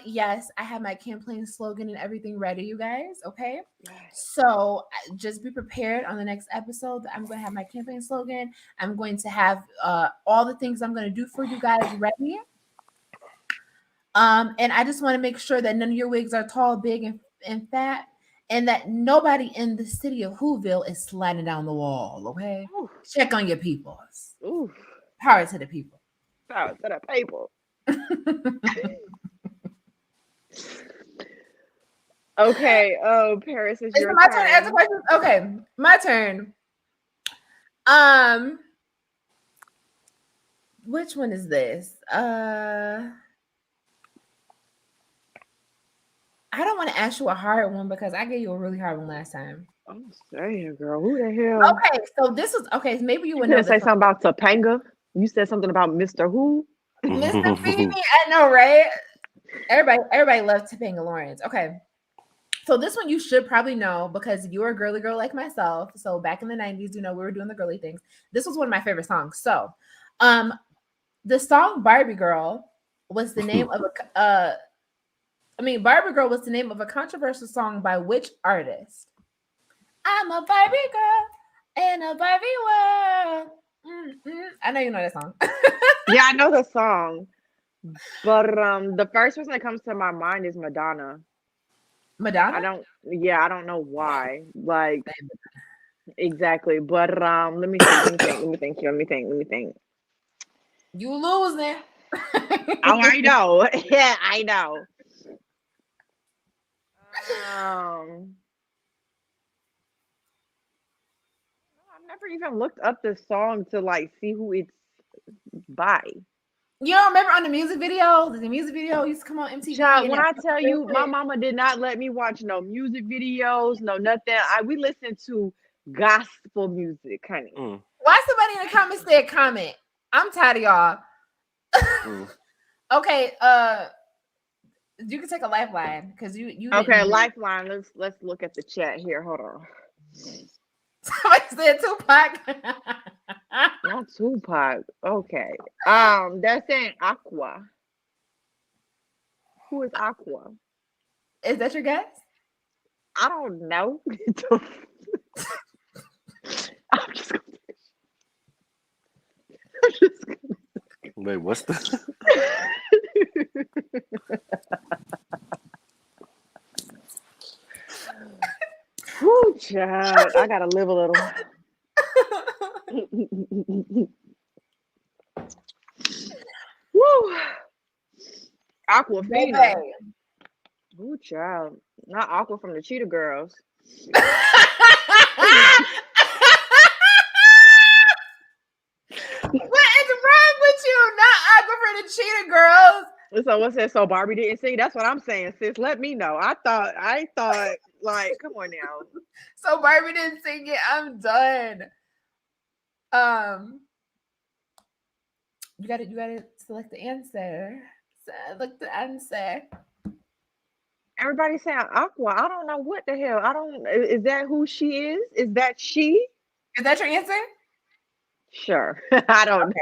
Yes, I have my campaign slogan and everything ready, you guys. Okay. So just be prepared on the next episode. I'm going to have my campaign slogan. I'm going to have all the things I'm going to do for you guys ready. And I just want to make sure that none of your wigs are tall, big, and fat. and that nobody in the city of Whoville is sliding down the wall. Okay, Oof. check on your peoples. Oof. Power to the people. Shout out to the people. Okay, Paris, is Is your it my turn to answer turn. questions? Okay, my turn. Which one is this? I don't want to ask you a hard one because I gave you a really hard one last time. I'm saying, girl, who the hell? Okay, so this was okay. Maybe you You would know didn't say this. something about Topanga. You said something about Mr. Who? Mr. Feeny, I know, right? Everybody loves Topanga Lawrence. Okay. So this one you should probably know because you're a girly girl like myself. So back in the 90s, we were doing the girly things. This was one of my favorite songs. So the song Barbie Girl was the name of Barbie Girl was the name of a controversial song by which artist? I'm a Barbie girl in a Barbie world. I know you know that song. Yeah, I know the song. But the first person that comes to my mind is Madonna. Madonna? I don't know why. Like exactly. But let me think. You losing. Oh, I know. Yeah, I know. I've never even looked up this song to like see who it's by. You don't remember on the music video? The music video used to come on MTV. Child, when I tell you, my mama did not let me watch no music videos, no nothing. We listened to gospel music, honey. Why somebody in the comments said comment? I'm tired of y'all. Okay, you can take a lifeline because you okay, lifeline. Let's look at the chat here. Hold on. Somebody said Tupac. Not Tupac. Okay. They're saying Aqua. Who is Aqua? Is that your guess? I don't know. I'm just gonna. Wait, what's the? Whoo, child. I gotta live a little. Woo. Aquafina. Ooh, child. Not Aqua from the Cheetah Girls. What is wrong with you? Not Aqua from the Cheetah Girls. So what's that? So Barbie didn't sing? That's what I'm saying, sis. Let me know. I thought, like, come on now. So Barbie didn't sing it. I'm done. You gotta select the answer. Select the answer. Everybody's saying Aqua. I don't know what the hell. Is that who she is? Is that she? Is that your answer? Sure. I don't know.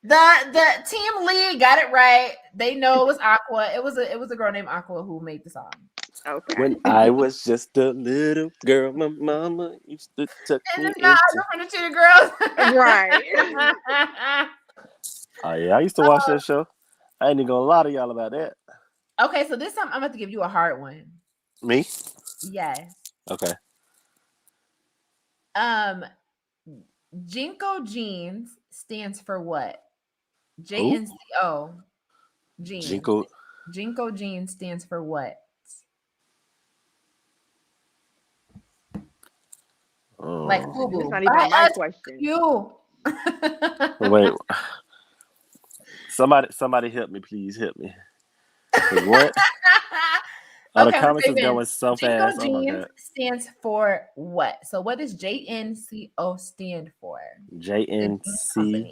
The team lead got it right. They know it was Aqua. It was a girl named Aqua who made the song. Okay. When I was just a little girl, my mama used to tuck me And it's not Aqua from the Cheetah Girls. Right. Oh yeah, I used to watch that show. I ain't even gonna lie to y'all about that. Okay, so this time I'm about to give you a hard one. Me? Yes. Okay. Jinko Jeans stands for what? JNCO. Jeans. Jinko Jeans stands for what? Like FUBU. It's not even my question. You. Wait. Somebody help me, please help me. What? The comments is going so fast. Jinko Oh my Jeans God. stands for what? So what does JNCO stand for? JNCO.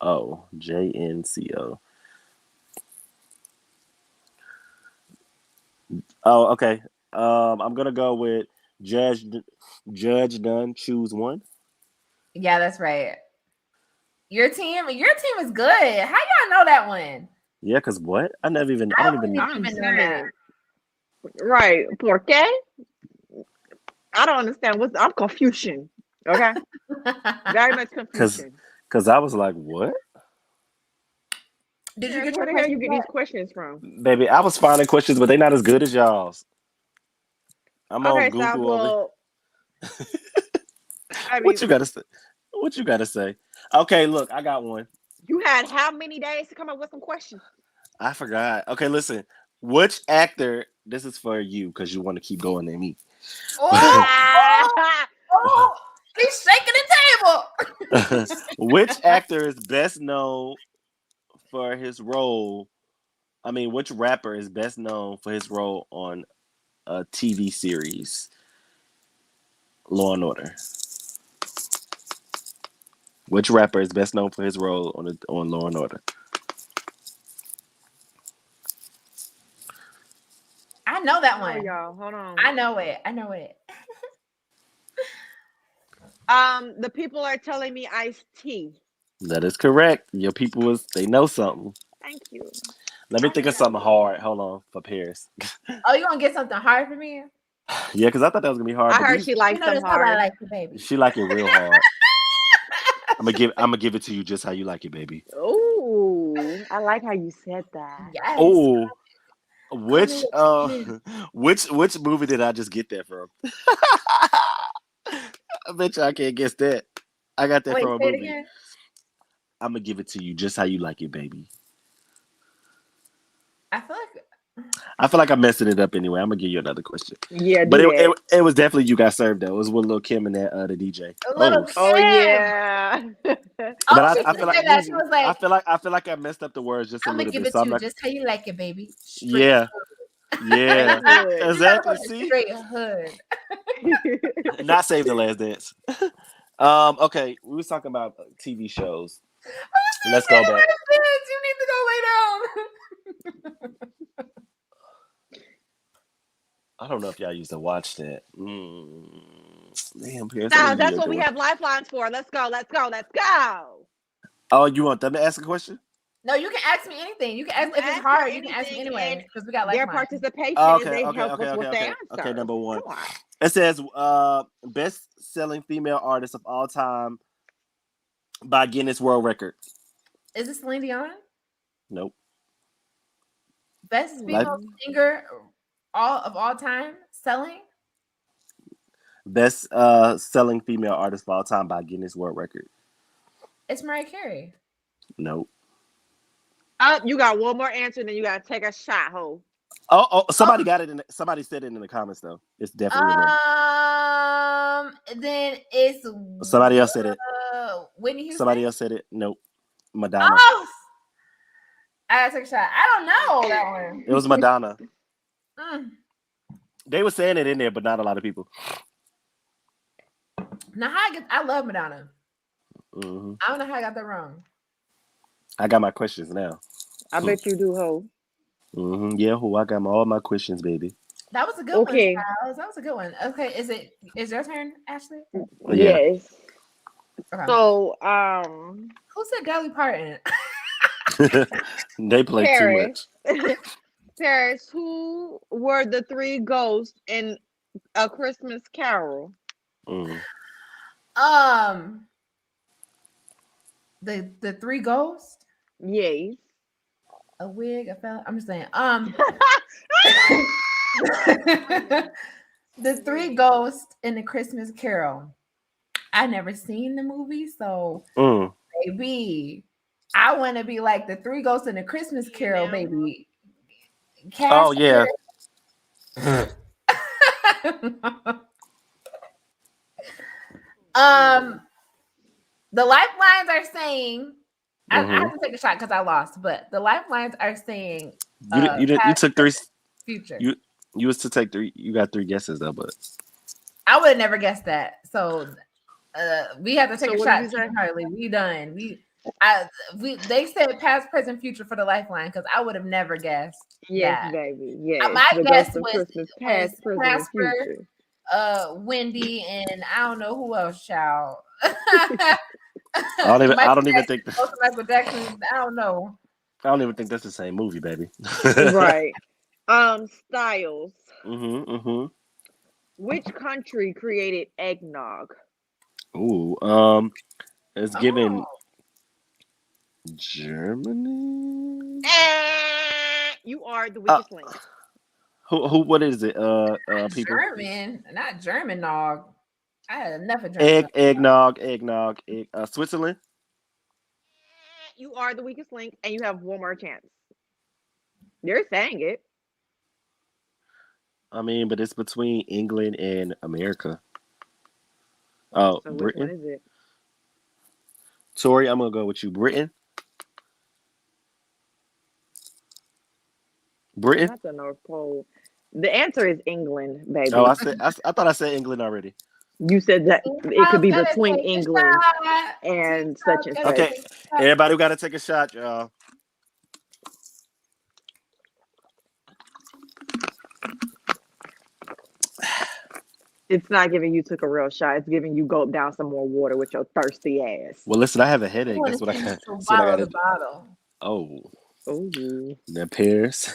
JNCO. Oh, okay. I'm gonna go with Judge Dunn. Choose one. Yeah, that's right. Your team is good. How y'all know that one? Yeah, cause what? I don't even know that. Right. ¿Por qué? I don't understand. I'm confusion. Okay. Very much confusion. Cause I was like, what? Did you get where the hell you get these questions from? Baby, I was finding questions, but they're not as good as y'all's. I'm Okay, on Google only. well, I mean, What you gotta say? What you gotta say? Okay, look, I got one. you had how many days to come up with some questions? I forgot. Okay, listen. Which actor? This is for you because you want to keep going than me. Oh, he's shaking the table. Which actor is best known for his role? I mean, which rapper is best known for his role on a TV series, Law and Order? Which rapper is best known for his role on Law and Order? I know that Oh, one. y'all, hold on. I know it. The people are telling me Ice-T. That is correct. Your people they know something. Thank you. Let me think of something hard. Hold on for Paris. Oh, you gonna get something hard for me? Yeah, because I thought that was gonna be hard. I but heard she likes them that's how I hard. like it, baby. She like it real hard. I'm gonna give it to you just how you like it, baby. Ooh, I like how you said that. Yes. Oh, which movie did I just get that from? I bet you I can't guess that. I got that from a movie. Again? I'm gonna give it to you just how you like it, baby. I feel like I'm messing it up anyway. I'm gonna give you another question. Yeah, but it was definitely You Got Served though. It was with Lil Kim and that the DJ. Oh yeah. But I feel like she was like, I feel like I messed up the words just a little bit. I'm gonna give it to you just how you like it, baby. Yeah. Exactly. See, straight hood. Not Save the Last Dance. Okay, we was talking about TV shows. Let's go back. You need to go lay down. I don't know if y'all used to watch that. Damn, Pierce. Now that's what we have lifelines for. Let's go. Oh, you want them to ask a question? No, you can ask me anything. You can ask if it's hard. You can ask me anyway because we got their participation. They help us with the answer. Okay, number one. It says best selling female artist of all time by Guinness World Record. Is this Celine Dion? Nope. Best female singer of all time selling? Best selling female artist of all time by Guinness World Record. It's Mariah Carey. Nope. You got one more answer, then you gotta take a shot, ho. Somebody got it. Somebody said it in the comments though. It's definitely then it's somebody else said it. Whitney Houston. Somebody else said it. Nope. Madonna. Oh, I gotta take a shot. I don't know that one. It was Madonna. They were saying it in there, but not a lot of people. Now, I love Madonna. Mm-hmm. I don't know how I got that wrong. I got my questions now. I bet you do, ho. Mm-hmm. Yeah, ho. I got all my questions, baby. That was a good one, Charles. That was a good one. Okay, is your turn, Ashley? Yeah. Yes. Okay. So, who said Dolly Parton? They play too much. Paris, who were the three ghosts in A Christmas Carol? The three ghosts? Yes. A wig, a fella. I'm just saying. The three ghosts in the Christmas Carol. I never seen the movie, so baby, I want to be like the three ghosts in the Christmas Carol, baby. Cashapp. Oh yeah. The lifelines are saying I have to take a shot because I lost, but the lifelines are saying you took three. Future. You was to take three. You got three guesses though, but I would have never guessed that. So we have to take a shot. Harley, we done. They said past, present, future for the lifeline because I would have never guessed. Yes, baby. Yes. My guess was Christmas past, present, and future. Wendy, and I don't know who else, child. I don't even think Michael Jackson. I don't know. I don't even think that's the same movie, baby. Right. Styles. Which country created eggnog? Ooh, it's given Germany. You are the weakest link. What is it? People. German, not German dog. I had enough of German. Eggnog. Switzerland. You are the weakest link, and you have one more chance. They're saying it. I mean, but it's between England and America. Oh, So which Britain. one is it? Tori, I'm gonna go with you. Britain. Britain. Not the North Pole. The answer is England, baby. Oh, I thought I said England already. You said that it could be between take a England shot. and such and such. Okay, everybody got to take a shot, y'all. It's not giving you took a real shot. It's giving you gulp down some more water with your thirsty ass. Well, listen, I have a headache. That's what I got. Swallow the bottle. Oh, Ooh. the pears.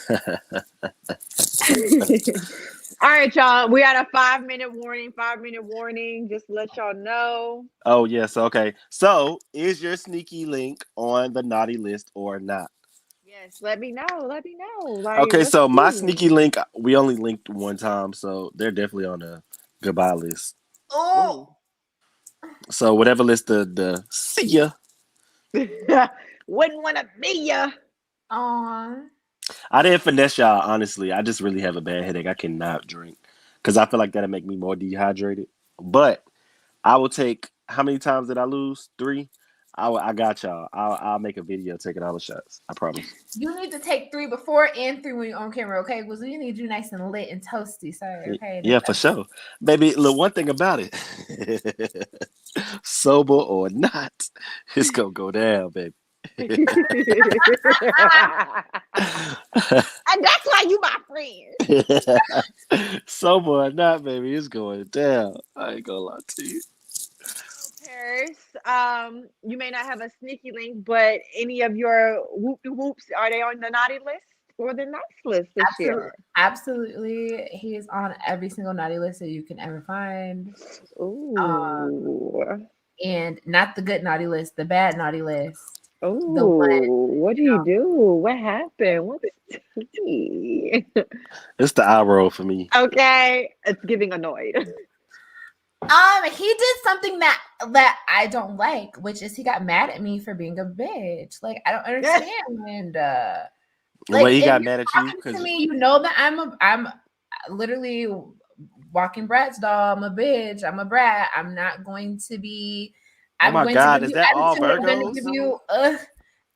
All right, y'all. We had a 5-minute warning. 5-minute warning. Just to let y'all know. Oh yes, okay. So, is your sneaky link on the naughty list or not? Yes, let me know. Let me know. Like, Okay, let's so my see. sneaky link, we only linked one time, so they're definitely on the goodbye list. Oh, So whatever list the see ya. Wouldn't want to be ya. I didn't finesse y'all, honestly. I just really have a bad headache. I cannot drink because I feel like that'll make me more dehydrated. But I will take, how many times did I lose? 3? I got y'all. I'll make a video taking all the shots. I promise. You need to take 3 before and 3 when you're on camera, okay? Because we need you nice and lit and toasty, sir. Okay. Yeah, for sure. Baby, look, one thing about it. Sober or not, it's gonna go down, baby. And that's why you my friend. Sober or not, baby, it's going down. I ain't gonna lie to you. Paris, you may not have a sneaky link, but any of your whoops, are they on the naughty list or the nice list this year? Absolutely. He is on every single naughty list that you can ever find. Ooh. And not the good naughty list, the bad naughty list. Oh, what do you do? What happened? What's tea? It's the eye roll for me. Okay, it's giving annoyed. He did something that I don't like, which is he got mad at me for being a bitch. Like, I don't understand. Like, well, he got mad at you because you know that I'm literally walking brat's doll. I'm a bitch. I'm a brat. I'm not going to be. Oh my God, is that all Virgos?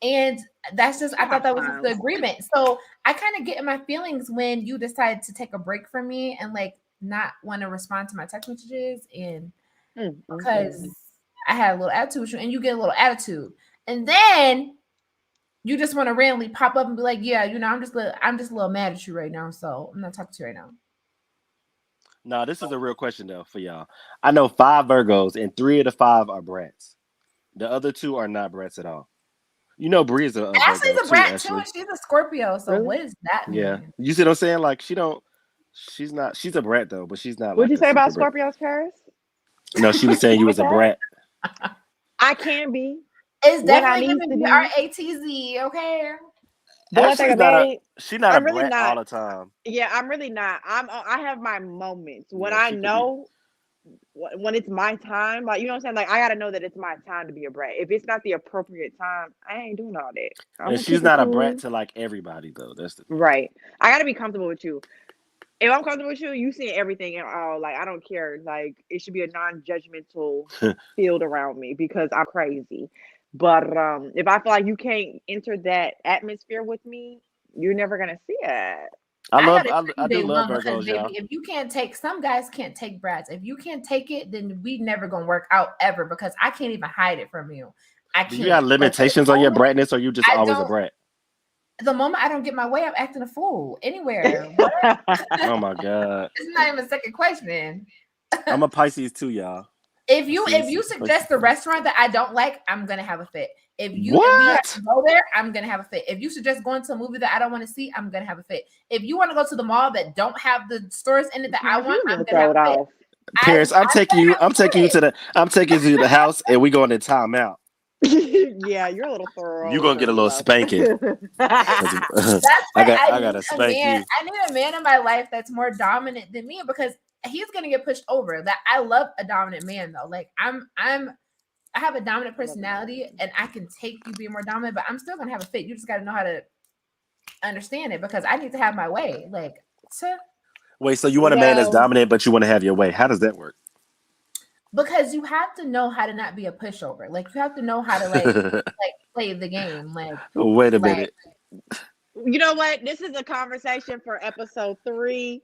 And that's just, I thought that was just the agreement. So I kind of get in my feelings when you decide to take a break from me and like not want to respond to my text messages, and because I had a little attitude with you and you get a little attitude, and then you just want to randomly pop up and be like, yeah, you know, I'm just a little mad at you right now, so I'm not talking to you right now. No, this is a real question though for y'all. I know 5 Virgos and 3 of the 5 are brats. The other 2 are not brats at all. You know, Bree is a Ashley's Virgo a brat too, too, and she's a Scorpio. So what does that mean? Yeah, you see what I'm saying? Like she's a brat though, but she's not. What'd you say about Scorpios, Paris? No, she was saying you was a brat. I can be. It's definitely going to be RATZ, okay? She's not a brat all the time. Yeah, I'm really not. I have my moments when I know when it's my time. Like, you know what I'm saying? Like, I gotta know that it's my time to be a brat. If it's not the appropriate time, I ain't doing all that. And she's not a brat to like everybody though. That's the thing. Right. I gotta be comfortable with you. If I'm comfortable with you, you see everything and all. Like, I don't care. Like, it should be a non-judgmental field around me because I'm crazy. But if I feel like you can't enter that atmosphere with me, you're never gonna see it. I do love Virgos, y'all. If you can't take, some guys can't take brats. If you can't take it, then we never gonna work out ever because I can't even hide it from you. I can't. Do you got limitations on your bratness, or you just always a brat? The moment I don't get my way, I'm acting a fool anywhere. Oh my God! It's not even a second question. I'm a Pisces too, y'all. If you suggest a restaurant that I don't like, I'm gonna have a fit. If we have to go there, I'm gonna have a fit. If you suggest going to a movie that I don't want to see, I'm gonna have a fit. If you want to go to the mall that don't have the stores in it that I want, I'm gonna have a fit. Paris, I'm taking you to the house and we going to time out. Yeah, you're a little thorough. You gonna get a little spanking. That's I why I gotta need a spank man. you. I need a man in my life that's more dominant than me because he's gonna get pushed over. That I love a dominant man though. Like I have a dominant personality and I can take you being more dominant, but I'm still gonna have a fit. You just gotta know how to understand it because I need to have my way. Like Wait, so you want a man that's Well, dominant, but you want to have your way? How does that work? because you have to know how to not be a pushover. Like you have to know how to like play the game. Wait a minute. you know what? This is a conversation for episode 3.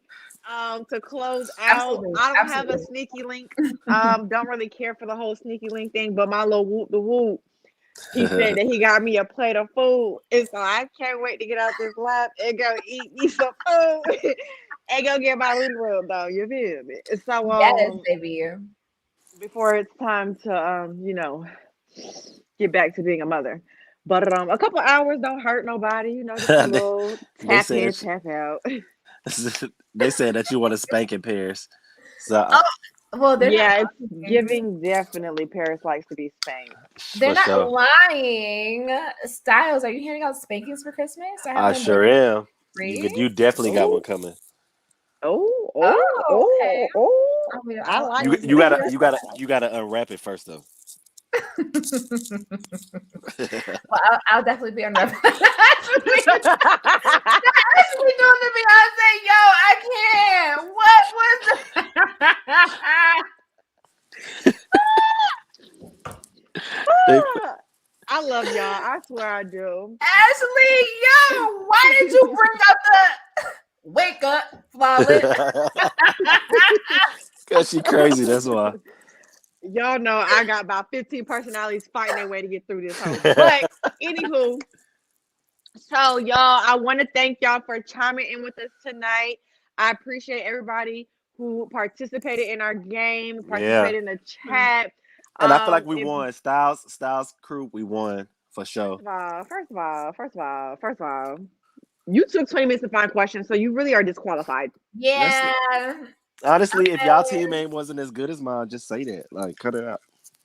To close out, Absolutely, I don't have a absolutely. sneaky link. Don't really care for the whole sneaky link thing, but my little whoop the whoop. He said that he got me a plate of food, and so I can't wait to get out this lab and go eat me some food and go get my root rub though. You feel me? So Yes, baby. before it's time to get back to being a mother. But a couple hours don't hurt nobody, just a little They tap said in, that tap out. they said that you want to spank in pairs. So Well, they're not Yeah, it's lying. giving definitely Paris likes to be spanked. They're for not sure, lying. Styles, are you handing out spankings for Christmas? I sure am. Free? You definitely got one Oh, coming. oh, Oh, oh, okay. oh, oh. I like You it. you gotta unwrap it first though. Well, I'll definitely be on that. Actually doing the Beyonce, yo, I can't. What was They- I love y'all. I swear I do. Ashley, yo, why did you bring up the wake up, flawless? Cause she crazy. That's why. Y'all know I got about 15 personalities fighting their way to get through this whole. But anywho, so y'all, I want to thank y'all for chiming in with us tonight. I appreciate everybody who participated in our game, Yeah. participated in the chat. And I feel like we If won. Styles crew, we won for sure. first of all, you took 20 minutes to find questions, so you really are disqualified. Yeah. Honestly, if y'all team ain't wasn't as good as mine, just say that. Like, cut it out.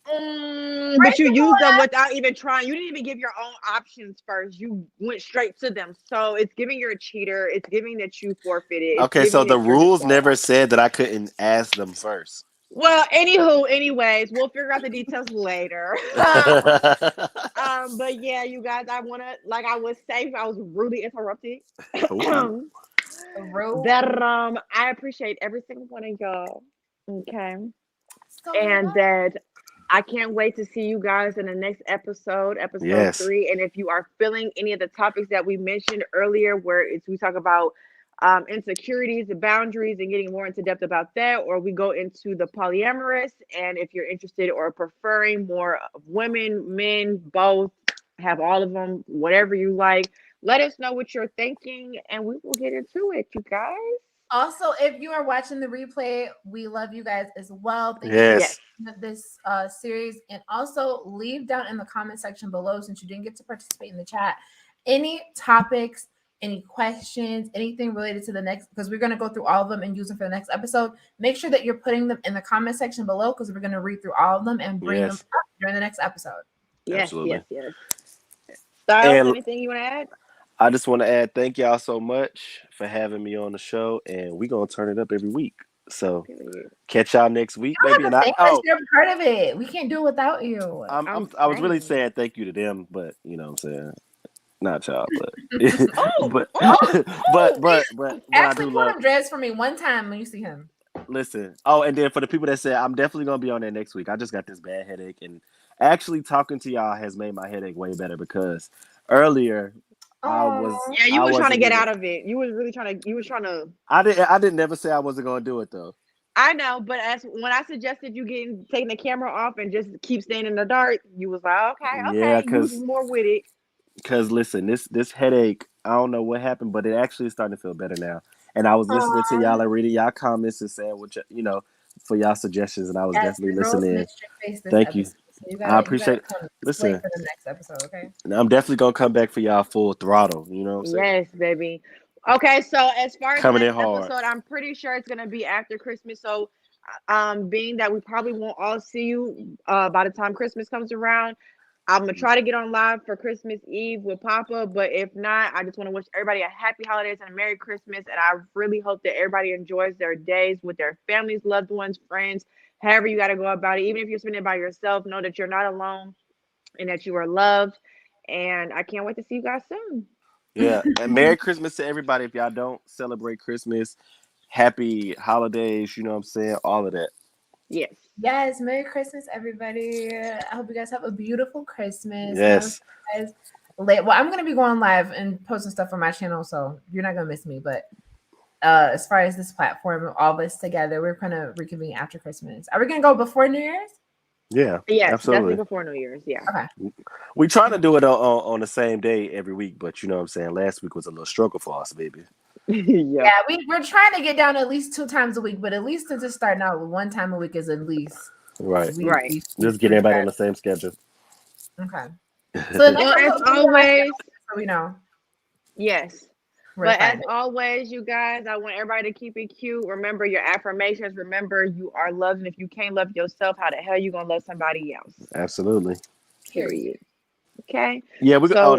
But you used them without even trying. You didn't even give your own options first. You went straight to them. So it's giving you're a cheater. It's giving that you forfeited. It's Okay, so giving the that you're rules never disqualified. said that I couldn't ask them first. Well, anyways, we'll figure out the details later. But yeah, you guys, I wanna, like I was saying, I was rudely interrupted. Ooh. That I appreciate every single one of y'all. Okay. So And that I can't wait to see you guys in the next episode Yes. 3. And if you are feeling any of the topics that we mentioned earlier, where we talk about insecurities and boundaries and getting more into depth about that, or we go into the polyamorous, and if you're interested or preferring more of women, men, both, have all of them, whatever you like, let us know what you're thinking and we will get into it, you guys. also, if you are watching the replay, we love you guys as well. Thank Yes. you for this series. And also leave down in the comment section below, since you didn't get to participate in the chat, any topics, any questions, anything related to the next, because we're going to go through all of them and use them for the next episode. Make sure that you're putting them in the comment section below, because we're going to read through all of them and bring them up during the next episode. Yes, Absolutely. yes. Styles, anything you want to add? I just want to add thank y'all so much for having me on the show, and we're gonna turn it up every week. So catch y'all next week, baby. And you're part of it. We can't do it without you. I was really saying thank you to them, but you know what I'm saying, not y'all, but but I do love dress for me one time when you see him. Listen. Oh, and then for the people that said I'm definitely gonna be on there next week, I just got this bad headache, and actually talking to y'all has made my headache way better, because earlier you were trying to get out of it. You was really trying to. I didn't never say I wasn't gonna do it though. I know, but when I suggested you taking the camera off and just keep staying in the dark, you was like, okay, yeah, you was more with it. Because listen, this headache, I don't know what happened, but it actually is starting to feel better now. And I was listening to y'all and reading y'all comments and saying what for y'all suggestions, and I was definitely listening. Thank you. So I appreciate it. Listen, for the next episode, okay? I'm definitely gonna come back for y'all full throttle. You know what I'm saying? Yes, baby. Okay, so as far as coming the in next hard, episode, I'm pretty sure it's gonna be after Christmas. So, being that we probably won't all see you by the time Christmas comes around, I'm gonna try to get on live for Christmas Eve with Papa, but if not, I just want to wish everybody a happy holidays and a Merry Christmas. And I really hope that everybody enjoys their days with their families, loved ones, friends, however you got to go about it. Even if you're spending it by yourself, know that you're not alone and that you are loved. And I can't wait to see you guys soon. Yeah, and Merry Christmas to everybody. If y'all don't celebrate Christmas, happy holidays. You know what I'm saying? All of that. Yes. Yes, Merry Christmas, everybody. I hope you guys have a beautiful Christmas. And I'll Yes. see you guys late. Well, I'm gonna be going live and posting stuff on my channel, so you're not gonna miss me. But as far as this platform, all of us together, we're gonna reconvene after Christmas. Are we gonna go before New Year's? Yeah. Yes, definitely Absolutely. before New Year's. Yeah. Okay. We trying to do it on the same day every week, but you know what I'm saying. Last week was a little struggle for us, baby. Yeah. Yeah, we're trying to get down at least 2 times a week, but at least since it's starting out with 1 time a week is at least Right. Right. Just get everybody on the same schedule. Okay. So the next Well, as episode, always, so we know. yes. Where to But as find it. always, you guys, I want everybody to keep it cute. Remember your affirmations. Remember you are loved, and if you can't love yourself, how the hell you gonna love somebody else? Absolutely. Period. Okay. Yeah, we. So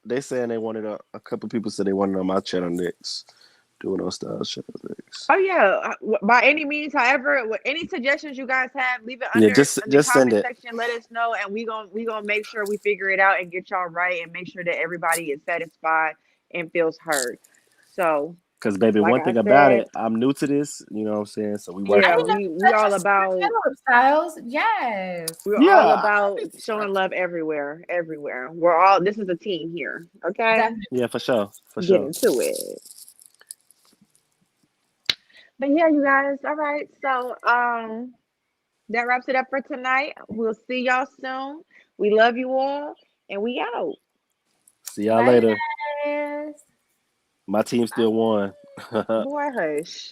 They saying they wanted a couple people said they wanted on my channel next. Doing on style channel next. oh yeah, by any means, however, any suggestions you guys have, leave it Yeah, under just in the send comment it. section. Let us know, and we gonna make sure we figure it out and get y'all right, and make sure that everybody is satisfied and feels heard. So, Because baby, like one I thing about said, it, I'm new to this. You know what I'm saying? So we working yeah, I on mean, it. we that's all just about Styles. Yes. we're all Yeah, about showing love everywhere, everywhere. We're all this is a team here. Okay, Definitely. yeah, for sure, for get sure. into it. But yeah, you guys. All right, so that wraps it up for tonight. We'll see y'all soon. We love you all, and we out. See y'all Bye, later. guys. My team still won. Boy, hush.